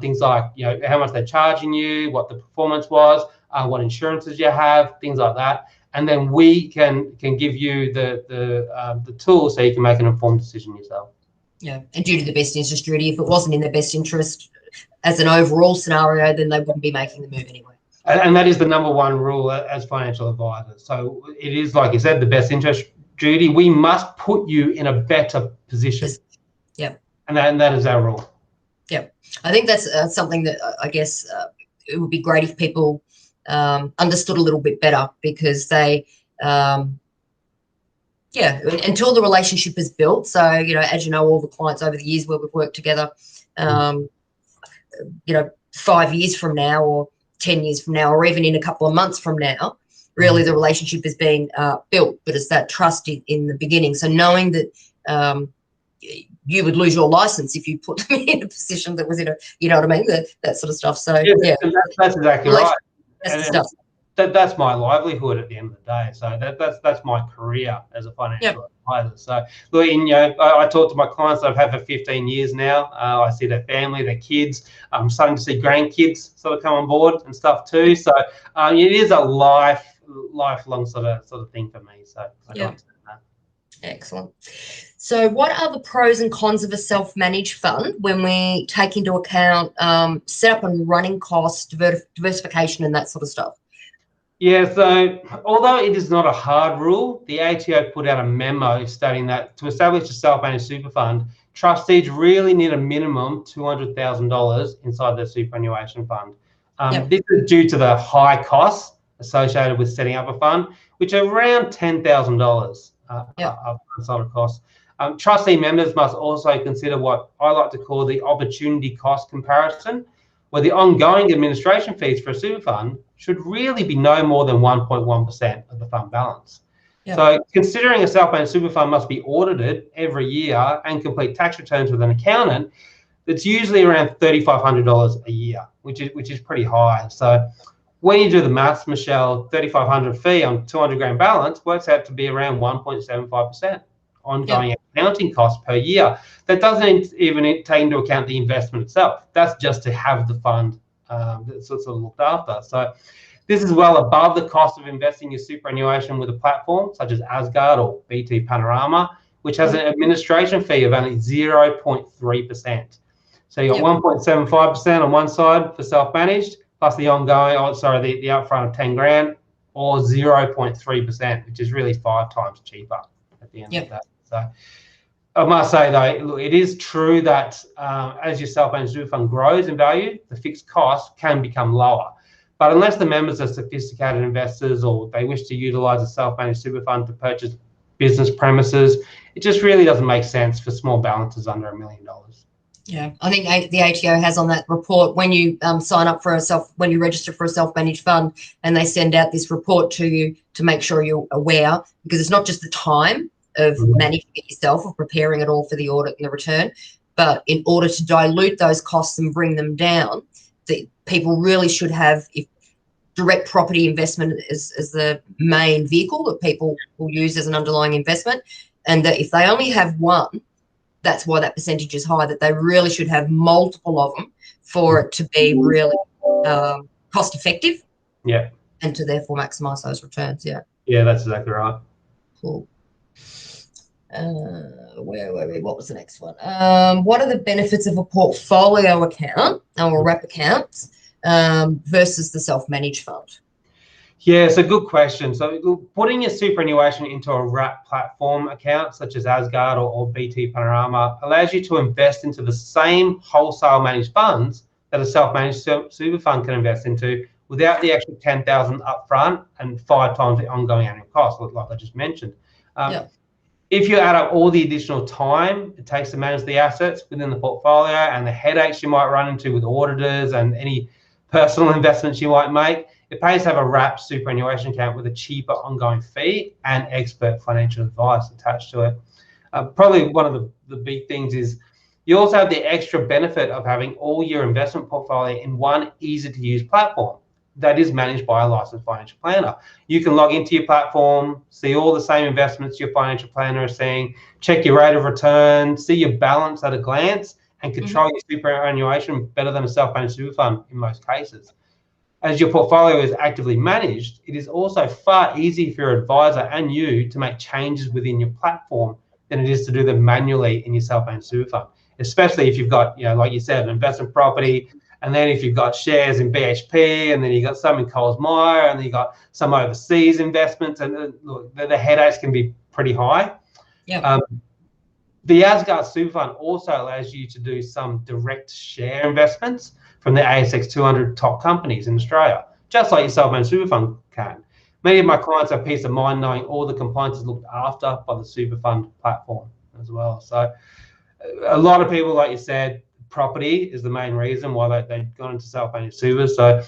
Things like how much they're charging you, what the performance was, what insurances you have, things like that, and then we can give you the tools so you can make an informed decision yourself. Yeah, and due to the best interest duty, if it wasn't in their best interest as an overall scenario, then they wouldn't be making the move anyway. And that is the number one rule as financial advisors. So it is, like you said, the best interest duty. We must put you in a better position. Yep. And that is our rule. Yep. I think that's something that I guess it would be great if people understood a little bit better, because they, until the relationship is built. So, as you know, all the clients over the years where we've worked together, 5 years from now or 10 years from now, or even in a couple of months from now, really the relationship is being built, but it's that trust in the beginning. So knowing that you would lose your license if you put them in a position that was in a, you know what I mean, that sort of stuff. So that's exactly right. That's the stuff. That's my livelihood at the end of the day. So that's my career as a financial advisor. So look, I talk to my clients that I've had for 15 years now. I see their family, their kids. I'm starting to see grandkids sort of come on board and stuff too. So it is a lifelong sort of thing for me. So I don't understand that. Excellent. So what are the pros and cons of a self-managed fund when we take into account setup and running costs, diversification and that sort of stuff? Yeah, so although it is not a hard rule, the ATO put out a memo stating that to establish a self-managed super fund, trustees really need a minimum $200,000 inside their superannuation fund. This is due to the high costs associated with setting up a fund, which are around $10,000 upfront costs. Trustee members must also consider what I like to call the opportunity cost comparison, where the ongoing administration fees for a super fund should really be no more than 1.1% of the fund balance. Yep. So considering a self-managed super fund must be audited every year and complete tax returns with an accountant, it's usually around $3,500 a year, which is pretty high. So when you do the maths, Michelle, $3,500 fee on 200 grand balance works out to be around 1.75% ongoing accounting costs per year. That doesn't even take into account the investment itself. That's just to have the fund that's sort of looked after. So this is well above the cost of investing your superannuation with a platform such as Asgard or BT Panorama, which has an administration fee of only 0.3%. So you got 1.75% on one side for self-managed, plus the ongoing, the upfront of 10 grand, or 0.3%, which is really 5 times cheaper at the end of that. So I must say though, look, it is true that as your self-managed super fund grows in value, the fixed cost can become lower. But unless the members are sophisticated investors or they wish to utilize a self-managed super fund to purchase business premises, it just really doesn't make sense for small balances under $1 million. Yeah, I think the ATO has on that report when you sign up for when you register for a self-managed fund, and they send out this report to you to make sure you're aware, because it's not just the time of managing it yourself or preparing it all for the audit and the return, but in order to dilute those costs and bring them down, the people really should have, if direct property investment is the main vehicle that people will use as an underlying investment, and that if they only have one, that's why that percentage is high, that they really should have multiple of them for it to be really cost effective. Yeah. And to therefore maximise those returns. Yeah. Yeah, that's exactly right. Cool. Where were we? What was the next one? What are the benefits of a portfolio account or wrap accounts versus the self-managed fund? Yeah, it's a good question. So putting your superannuation into a wrap platform account such as Asgard or BT Panorama allows you to invest into the same wholesale managed funds that a self-managed super fund can invest into without the extra $10,000 upfront and 5 times the ongoing annual cost, like I just mentioned. If you add up all the additional time it takes to manage the assets within the portfolio and the headaches you might run into with auditors and any personal investments you might make, it pays to have a wrap superannuation account with a cheaper ongoing fee and expert financial advice attached to it. Probably one of the big things is you also have the extra benefit of having all your investment portfolio in one easy-to-use platform that is managed by a licensed financial planner. You can log into your platform, see all the same investments your financial planner is seeing, check your rate of return, see your balance at a glance, and control your superannuation better than a self-managed super fund in most cases. As your portfolio is actively managed, it is also far easier for your advisor and you to make changes within your platform than it is to do them manually in your self-managed super fund, especially if you've got, like you said, an investment property, and then if you've got shares in BHP, and then you've got some in Coles Myer, and then you've got some overseas investments, and look, the headaches can be pretty high. Yeah. The Asgard Super Fund also allows you to do some direct share investments from the ASX 200 top companies in Australia, just like your self-managed super fund can. Many of my clients have peace of mind knowing all the compliance is looked after by the super fund platform as well. So a lot of people, like you said, property is the main reason why they've gone into self-managed super. So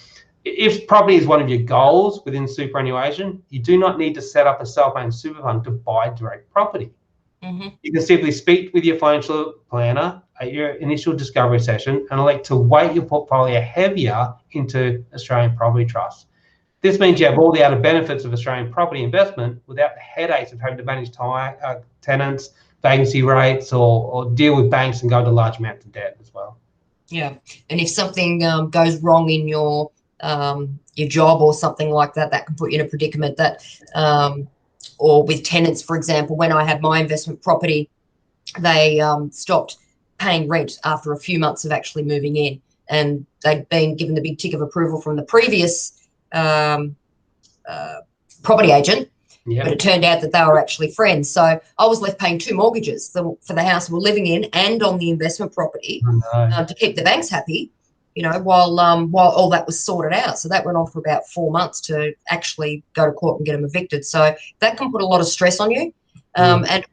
if property is one of your goals within superannuation, you do not need to set up a self-managed super fund to buy direct property. You can simply speak with your financial planner at your initial discovery session and elect to weight your portfolio heavier into Australian property trusts. This means you have all the added benefits of Australian property investment without the headaches of having to manage tenants, vacancy rates, or deal with banks and go to large amounts of debt as well. Yeah, and if something goes wrong in your job or something like that, that can put you in a predicament that or with tenants, for example, when I had my investment property, they stopped paying rent after a few months of actually moving in, and they'd been given the big tick of approval from the previous property agent, but it turned out that they were actually friends. So I was left paying 2 mortgages for the house we were living in and on the investment property to keep the banks happy. while all that was sorted out. So that went on for about 4 months to actually go to court and get them evicted. So that can put a lot of stress on you. And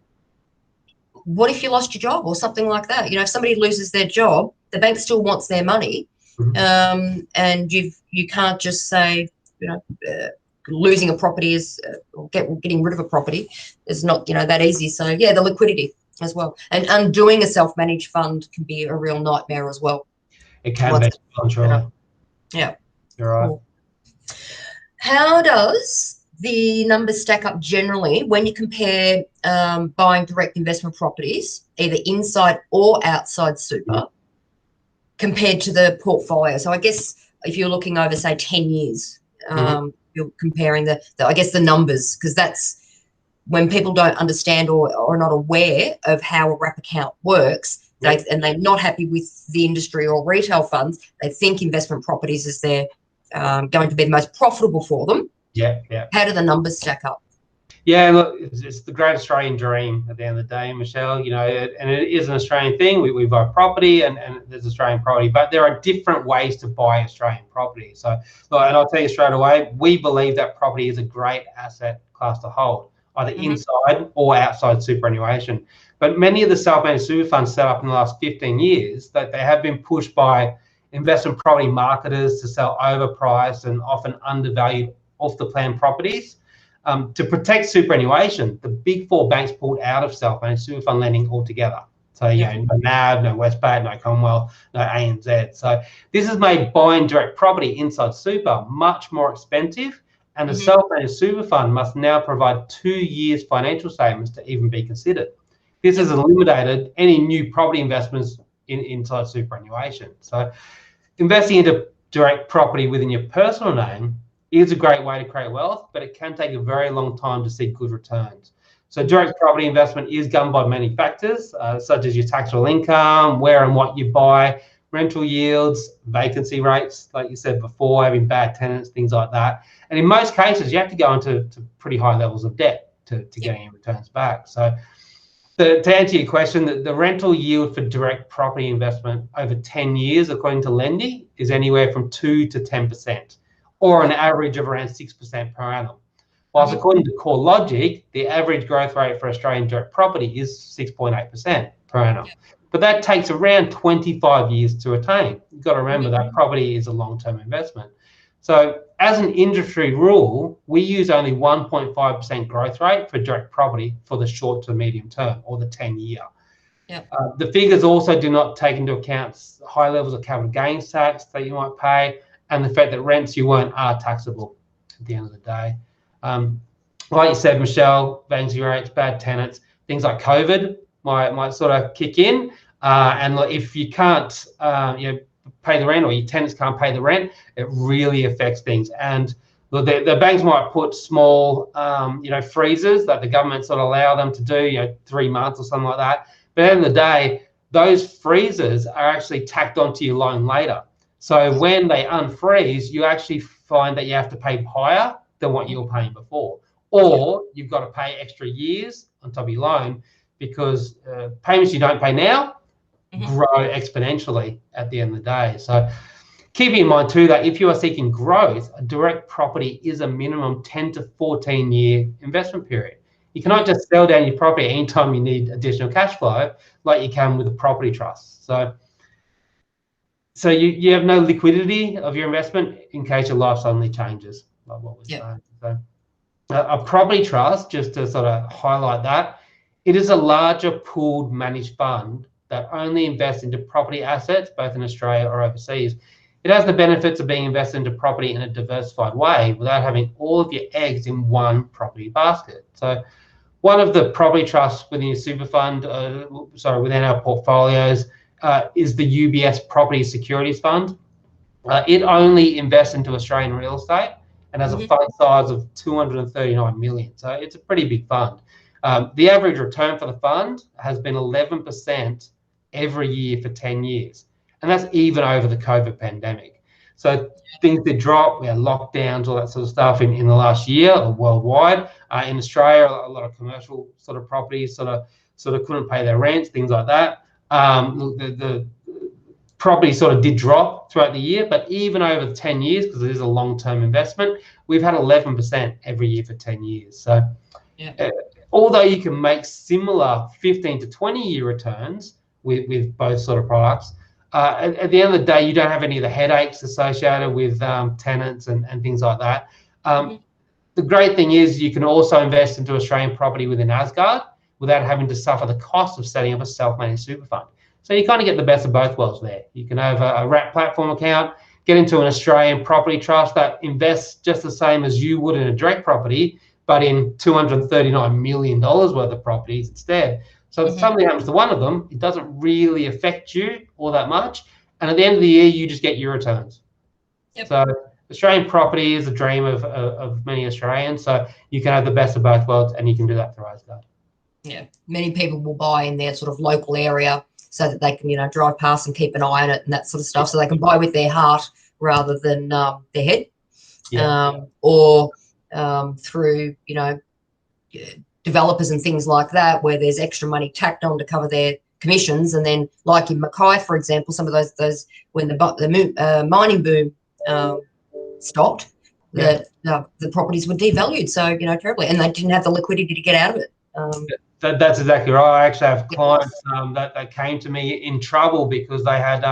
what if you lost your job or something like that? If somebody loses their job, the bank still wants their money, and you can't just say, losing a property is or getting rid of a property is not that easy. So yeah, the liquidity as well, and undoing a self-managed fund can be a real nightmare as well. It can be, I'm sure. Yeah, you're right. Cool. How does the numbers stack up generally when you compare buying direct investment properties, either inside or outside super, compared to the portfolio? So I guess if you're looking over, say, 10 years, you're comparing the numbers, because that's when people don't understand or are not aware of how a wrap account works, and they're not happy with the industry or retail funds. They think investment properties is they're going to be the most profitable for them. Yeah. How do the numbers stack up? Yeah, look, it's the great Australian dream at the end of the day, Michelle. And it is an Australian thing. We buy property, and there's Australian property, but there are different ways to buy Australian property. So, and I'll tell you straight away, we believe that property is a great asset class to hold, either inside or outside superannuation. But many of the self-managed super funds set up in the last 15 years, that they have been pushed by investment property marketers to sell overpriced and often undervalued off-the-plan properties. To protect superannuation, the big four banks pulled out of self-managed super fund lending altogether. So, no NAB, no Westpac, no Commonwealth, no ANZ. So this has made buying direct property inside super much more expensive, and the self-managed super fund must now provide 2 years financial statements to even be considered. This has eliminated any new property investments inside superannuation. So investing into direct property within your personal name is a great way to create wealth, but it can take a very long time to see good returns. So direct property investment is governed by many factors, such as your taxable income, where and what you buy, rental yields, vacancy rates, like you said before, having bad tenants, things like that. And in most cases, you have to go into pretty high levels of debt to get any returns back. So to answer your question, the rental yield for direct property investment over 10 years, according to Lendy, is anywhere from 2 to 10%. Or an average of around 6% per annum. Whilst according to CoreLogic, the average growth rate for Australian direct property is 6.8% per annum. But that takes around 25 years to attain. You've got to remember that property is a long-term investment. So as an industry rule, we use only 1.5% growth rate for direct property for the short to medium term, or the 10-year. The figures also do not take into account high levels of capital gains tax that you might pay, and the fact that rents you earn are taxable at the end of the day. Like you said, Michelle, vacancy rates, bad tenants, things like COVID might sort of kick in. And if you can't pay the rent, or your tenants can't pay the rent, it really affects things. And the banks might put small, freezers that the government sort of allow them to do, 3 months or something like that. But at the end of the day, those freezers are actually tacked onto your loan later. So when they unfreeze, you actually find that you have to pay higher than what you were paying before, or you've got to pay extra years on top of your loan, because payments you don't pay now grow exponentially at the end of the day. So keep in mind too that if you are seeking growth, a direct property is a minimum 10 to 14 year investment period. You cannot just sell down your property anytime you need additional cash flow like you can with a property trust. So you have no liquidity of your investment in case your life suddenly changes, like what we're saying. So a property trust, just to sort of highlight that, it is a larger pooled managed fund that only invests into property assets, both in Australia or overseas. It has the benefits of being invested into property in a diversified way without having all of your eggs in one property basket. So one of the property trusts within your super fund, within our portfolios, is the UBS Property Securities Fund. It only invests into Australian real estate and has a fund size of 239 million. So it's a pretty big fund. The average return for the fund has been 11% every year for 10 years. And that's even over the COVID pandemic. So things did drop, we had lockdowns, all that sort of stuff in the last year or worldwide. In Australia, a lot of commercial sort of properties sort of couldn't pay their rents, things like that. The property sort of did drop throughout the year, but even over the 10 years, because it is a long-term investment, we've had 11% every year for 10 years. So although you can make similar 15 to 20-year returns with both sort of products, at the end of the day, you don't have any of the headaches associated with tenants and things like that. The great thing is you can also invest into Australian property within Asgard without having to suffer the cost of setting up a self-managed super fund. So you kind of get the best of both worlds there. You can have a wrap platform account, get into an Australian property trust that invests just the same as you would in a direct property, but in $239 million worth of properties instead. So if something happens to one of them, it doesn't really affect you all that much. And at the end of the year, you just get your returns. So Australian property is a dream of many Australians. So you can have the best of both worlds, and you can do that through Asgard. Yeah, many people will buy in their sort of local area so that they can, drive past and keep an eye on it and that sort of stuff. So they can buy with their heart rather than their head, or through, developers and things like that, where there's extra money tacked on to cover their commissions. And then, like in Mackay, for example, some of those when the mining boom stopped, the properties were devalued. So terribly, and they didn't have the liquidity to get out of it. That's exactly right. I actually have clients that came to me in trouble because they had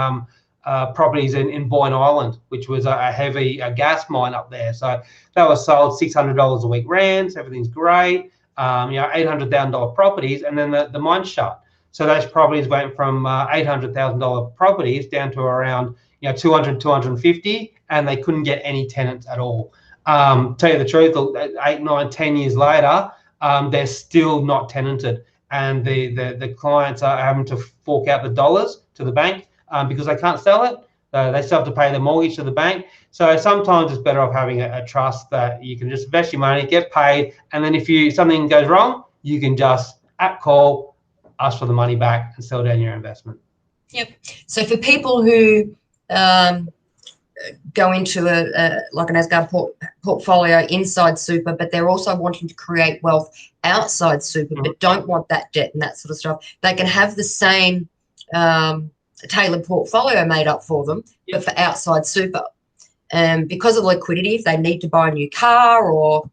properties in Boyne Island, which was a heavy gas mine up there. So that was sold $600 a week rents. Everything's great. $800,000 properties, and then the mine shut. So those properties went from $800,000 properties down to around 200, 250, and they couldn't get any tenants at all. Tell you the truth, 8, 9, 10 years later, they're still not tenanted, and the clients are having to fork out the dollars to the bank because they can't sell it. They still have to pay the mortgage to the bank. So sometimes it's better off having a trust that you can just invest your money, get paid, and then if something goes wrong, you can just call, ask for the money back, and sell down your investment. Yep. So for people who go into like an Asgard portfolio inside super, but they're also wanting to create wealth outside super, but don't want that debt and that sort of stuff, they can have the same tailored portfolio made up for them, but for outside super. Because of liquidity, if they need to buy a new car, or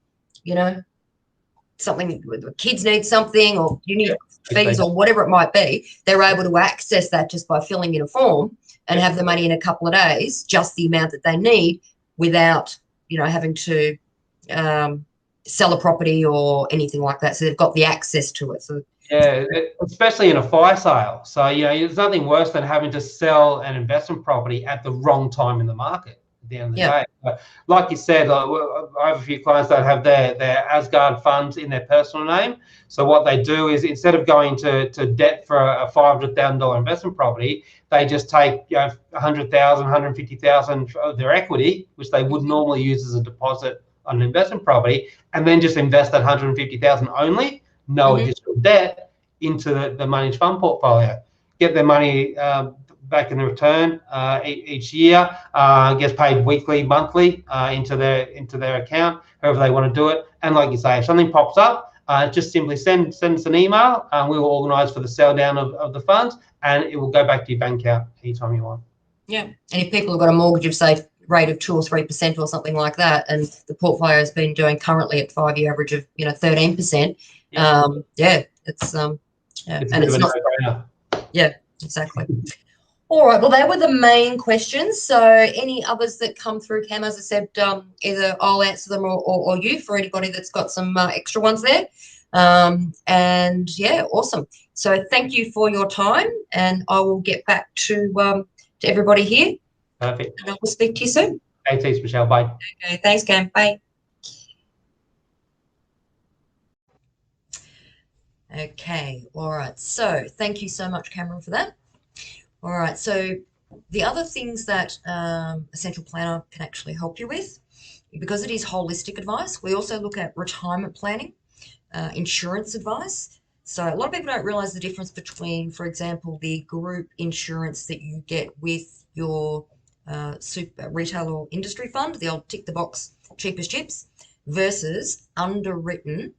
something, kids need something, or you need fees, or whatever it might be, they're able to access that just by filling in a form and have the money in a couple of days, just the amount that they need, without having to sell a property or anything like that. So they've got the access to it. So especially in a fire sale. So there's nothing worse than having to sell an investment property at the wrong time in the market at the end of the day. But like you said, I have a few clients that have their Asgard funds in their personal name. So what they do is, instead of going to debt for a $500,000 investment property, they just take $100,000, $150,000 of their equity, which they would normally use as a deposit on an investment property, and then just invest that $150,000 only, no additional debt, into the managed fund portfolio. Get their money back in the return each year, gets paid weekly, monthly into their account, however they want to do it. And like you say, if something pops up, just simply send us an email, and we will organise for the sell down of the funds, and it will go back to your bank account anytime you want. Yeah, and if people have got a mortgage of, say, rate of 2 or 3% or something like that, and the portfolio has been doing currently at 5-year average of 13%, it's and it's not. Yeah, exactly. All right, well, they were the main questions. So any others that come through, Cam, as I said, either I'll answer them or you, for anybody that's got some extra ones there. And yeah, awesome. So thank you for your time, and I will get back to everybody here. Perfect. And I will speak to you soon. Hey, thanks, Michelle. Bye. Okay, thanks, Cam. Bye. Okay, all right. So thank you so much, Cameron, for that. All right, so the other things that Essential Planner can actually help you with, because it is holistic advice, we also look at retirement planning, insurance advice. So a lot of people don't realise the difference between, for example, the group insurance that you get with your super retail or industry fund, the old tick the box cheapest chips, versus underwritten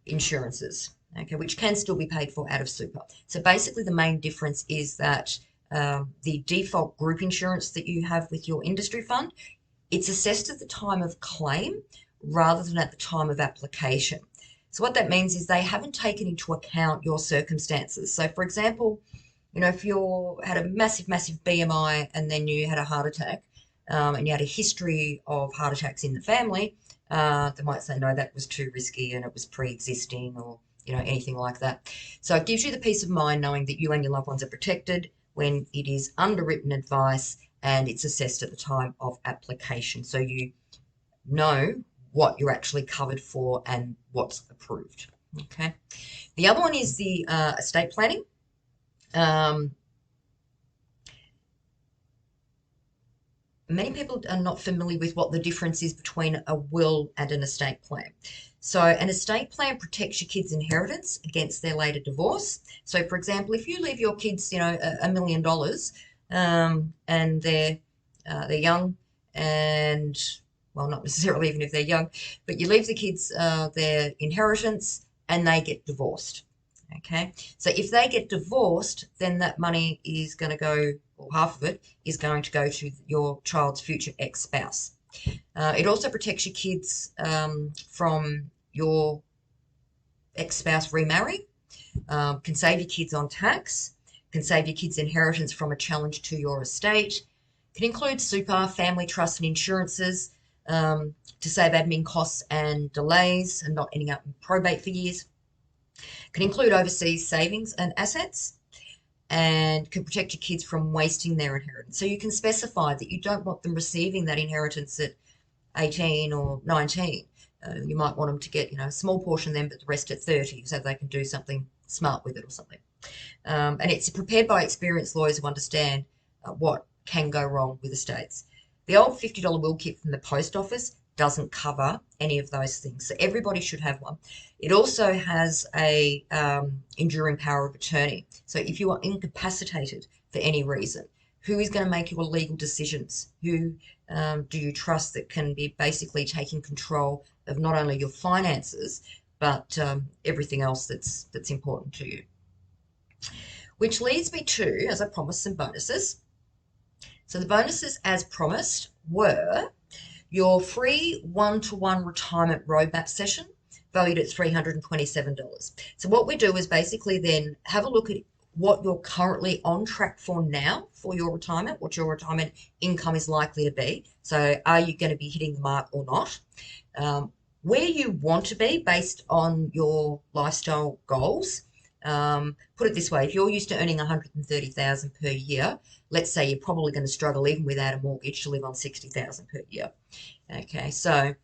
insurances, okay, which can still be paid for out of super. So basically the main difference is that the default group insurance that you have with your industry fund, it's assessed at the time of claim rather than at the time of application. So what that means is they haven't taken into account your circumstances. So for example, if you had a massive, massive BMI and then you had a heart attack, and you had a history of heart attacks in the family, they might say, no, that was too risky and it was pre-existing, or anything like that. So it gives you the peace of mind knowing that you and your loved ones are protected when it is underwritten advice and it's assessed at the time of application. So you know what you're actually covered for and what's approved. Okay. The other one is the estate planning. Many people are not familiar with what the difference is between a will and an estate plan. So an estate plan protects your kids' inheritance against their later divorce. So for example, if you leave your kids, $1 million, and they're young, and well, not necessarily even if they're young, but you leave the kids their inheritance and they get divorced. Okay, so if they get divorced, then that money is going to go, or half of it is going to go to your child's future ex-spouse. It also protects your kids from your ex-spouse remarrying, can save your kids on tax, can save your kids' inheritance from a challenge to your estate, can include super, family trust and insurances to save admin costs and delays and not ending up in probate for years, can include overseas savings and assets, and can protect your kids from wasting their inheritance. So you can specify that you don't want them receiving that inheritance at 18 or 19. You might want them to get, a small portion then, but the rest at 30, so they can do something smart with it or something. And it's prepared by experienced lawyers who understand what can go wrong with estates. The old $50 will kit from the post office doesn't cover any of those things. So everybody should have one. It also has a enduring power of attorney. So if you are incapacitated for any reason, who is going to make your legal decisions? Who do you trust that can be basically taking control of not only your finances, but everything else that's important to you? Which leads me to, as I promised, some bonuses. So the bonuses, as promised, were your free one-to-one retirement roadmap session, valued at $327. So what we do is basically then have a look at what you're currently on track for now for your retirement, what your retirement income is likely to be. So are you going to be hitting the mark or not? Where you want to be based on your lifestyle goals. Put it this way, if you're used to earning $130,000 per year, let's say you're probably going to struggle even without a mortgage to live on $60,000 per year. Okay, so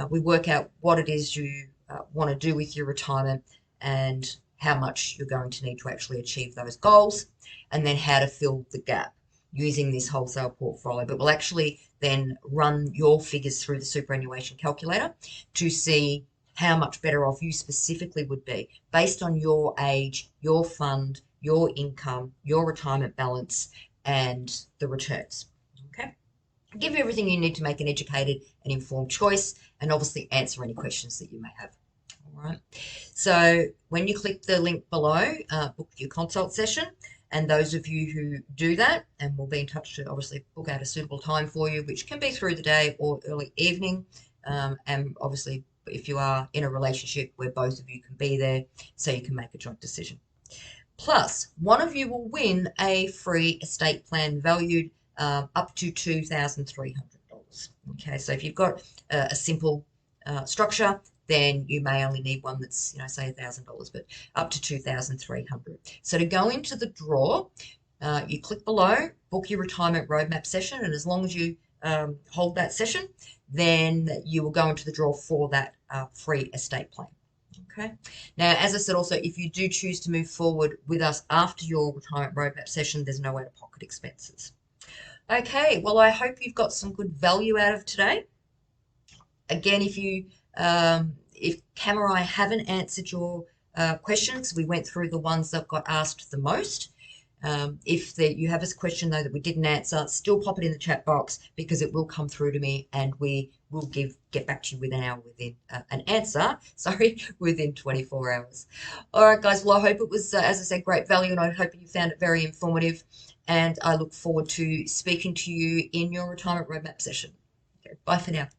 we work out what it is you want to do with your retirement and how much you're going to need to actually achieve those goals, and then how to fill the gap using this wholesale portfolio. But we'll actually then run your figures through the superannuation calculator to see how much better off you specifically would be based on your age, your fund, your income, your retirement balance, and the returns. Okay, give you everything you need to make an educated and informed choice, and obviously answer any questions that you may have. All right, so when you click the link below, book your consult session, and those of you who do that, and we'll be in touch to obviously book out a suitable time for you, which can be through the day or early evening, and obviously if you are in a relationship where both of you can be there, so you can make a joint decision. Plus, one of you will win a free estate plan valued up to $2,300. Okay, so if you've got a simple structure, then you may only need one that's, say $1,000, but up to $2,300. So to go into the draw, you click below, book your retirement roadmap session, and as long as you hold that session, then you will go into the draw for that free estate plan. Okay. Now, as I said, also, if you do choose to move forward with us after your retirement roadmap session, there's no out-of-pocket expenses. Okay. Well, I hope you've got some good value out of today. Again, if Cam or I haven't answered your questions, we went through the ones that got asked the most. If you have a question though that we didn't answer, still pop it in the chat box because it will come through to me and we will get back to you within an answer. Sorry, within 24 hours. All right, guys. Well, I hope it was, as I said, great value, and I hope you found it very informative. And I look forward to speaking to you in your retirement roadmap session. Okay, bye for now.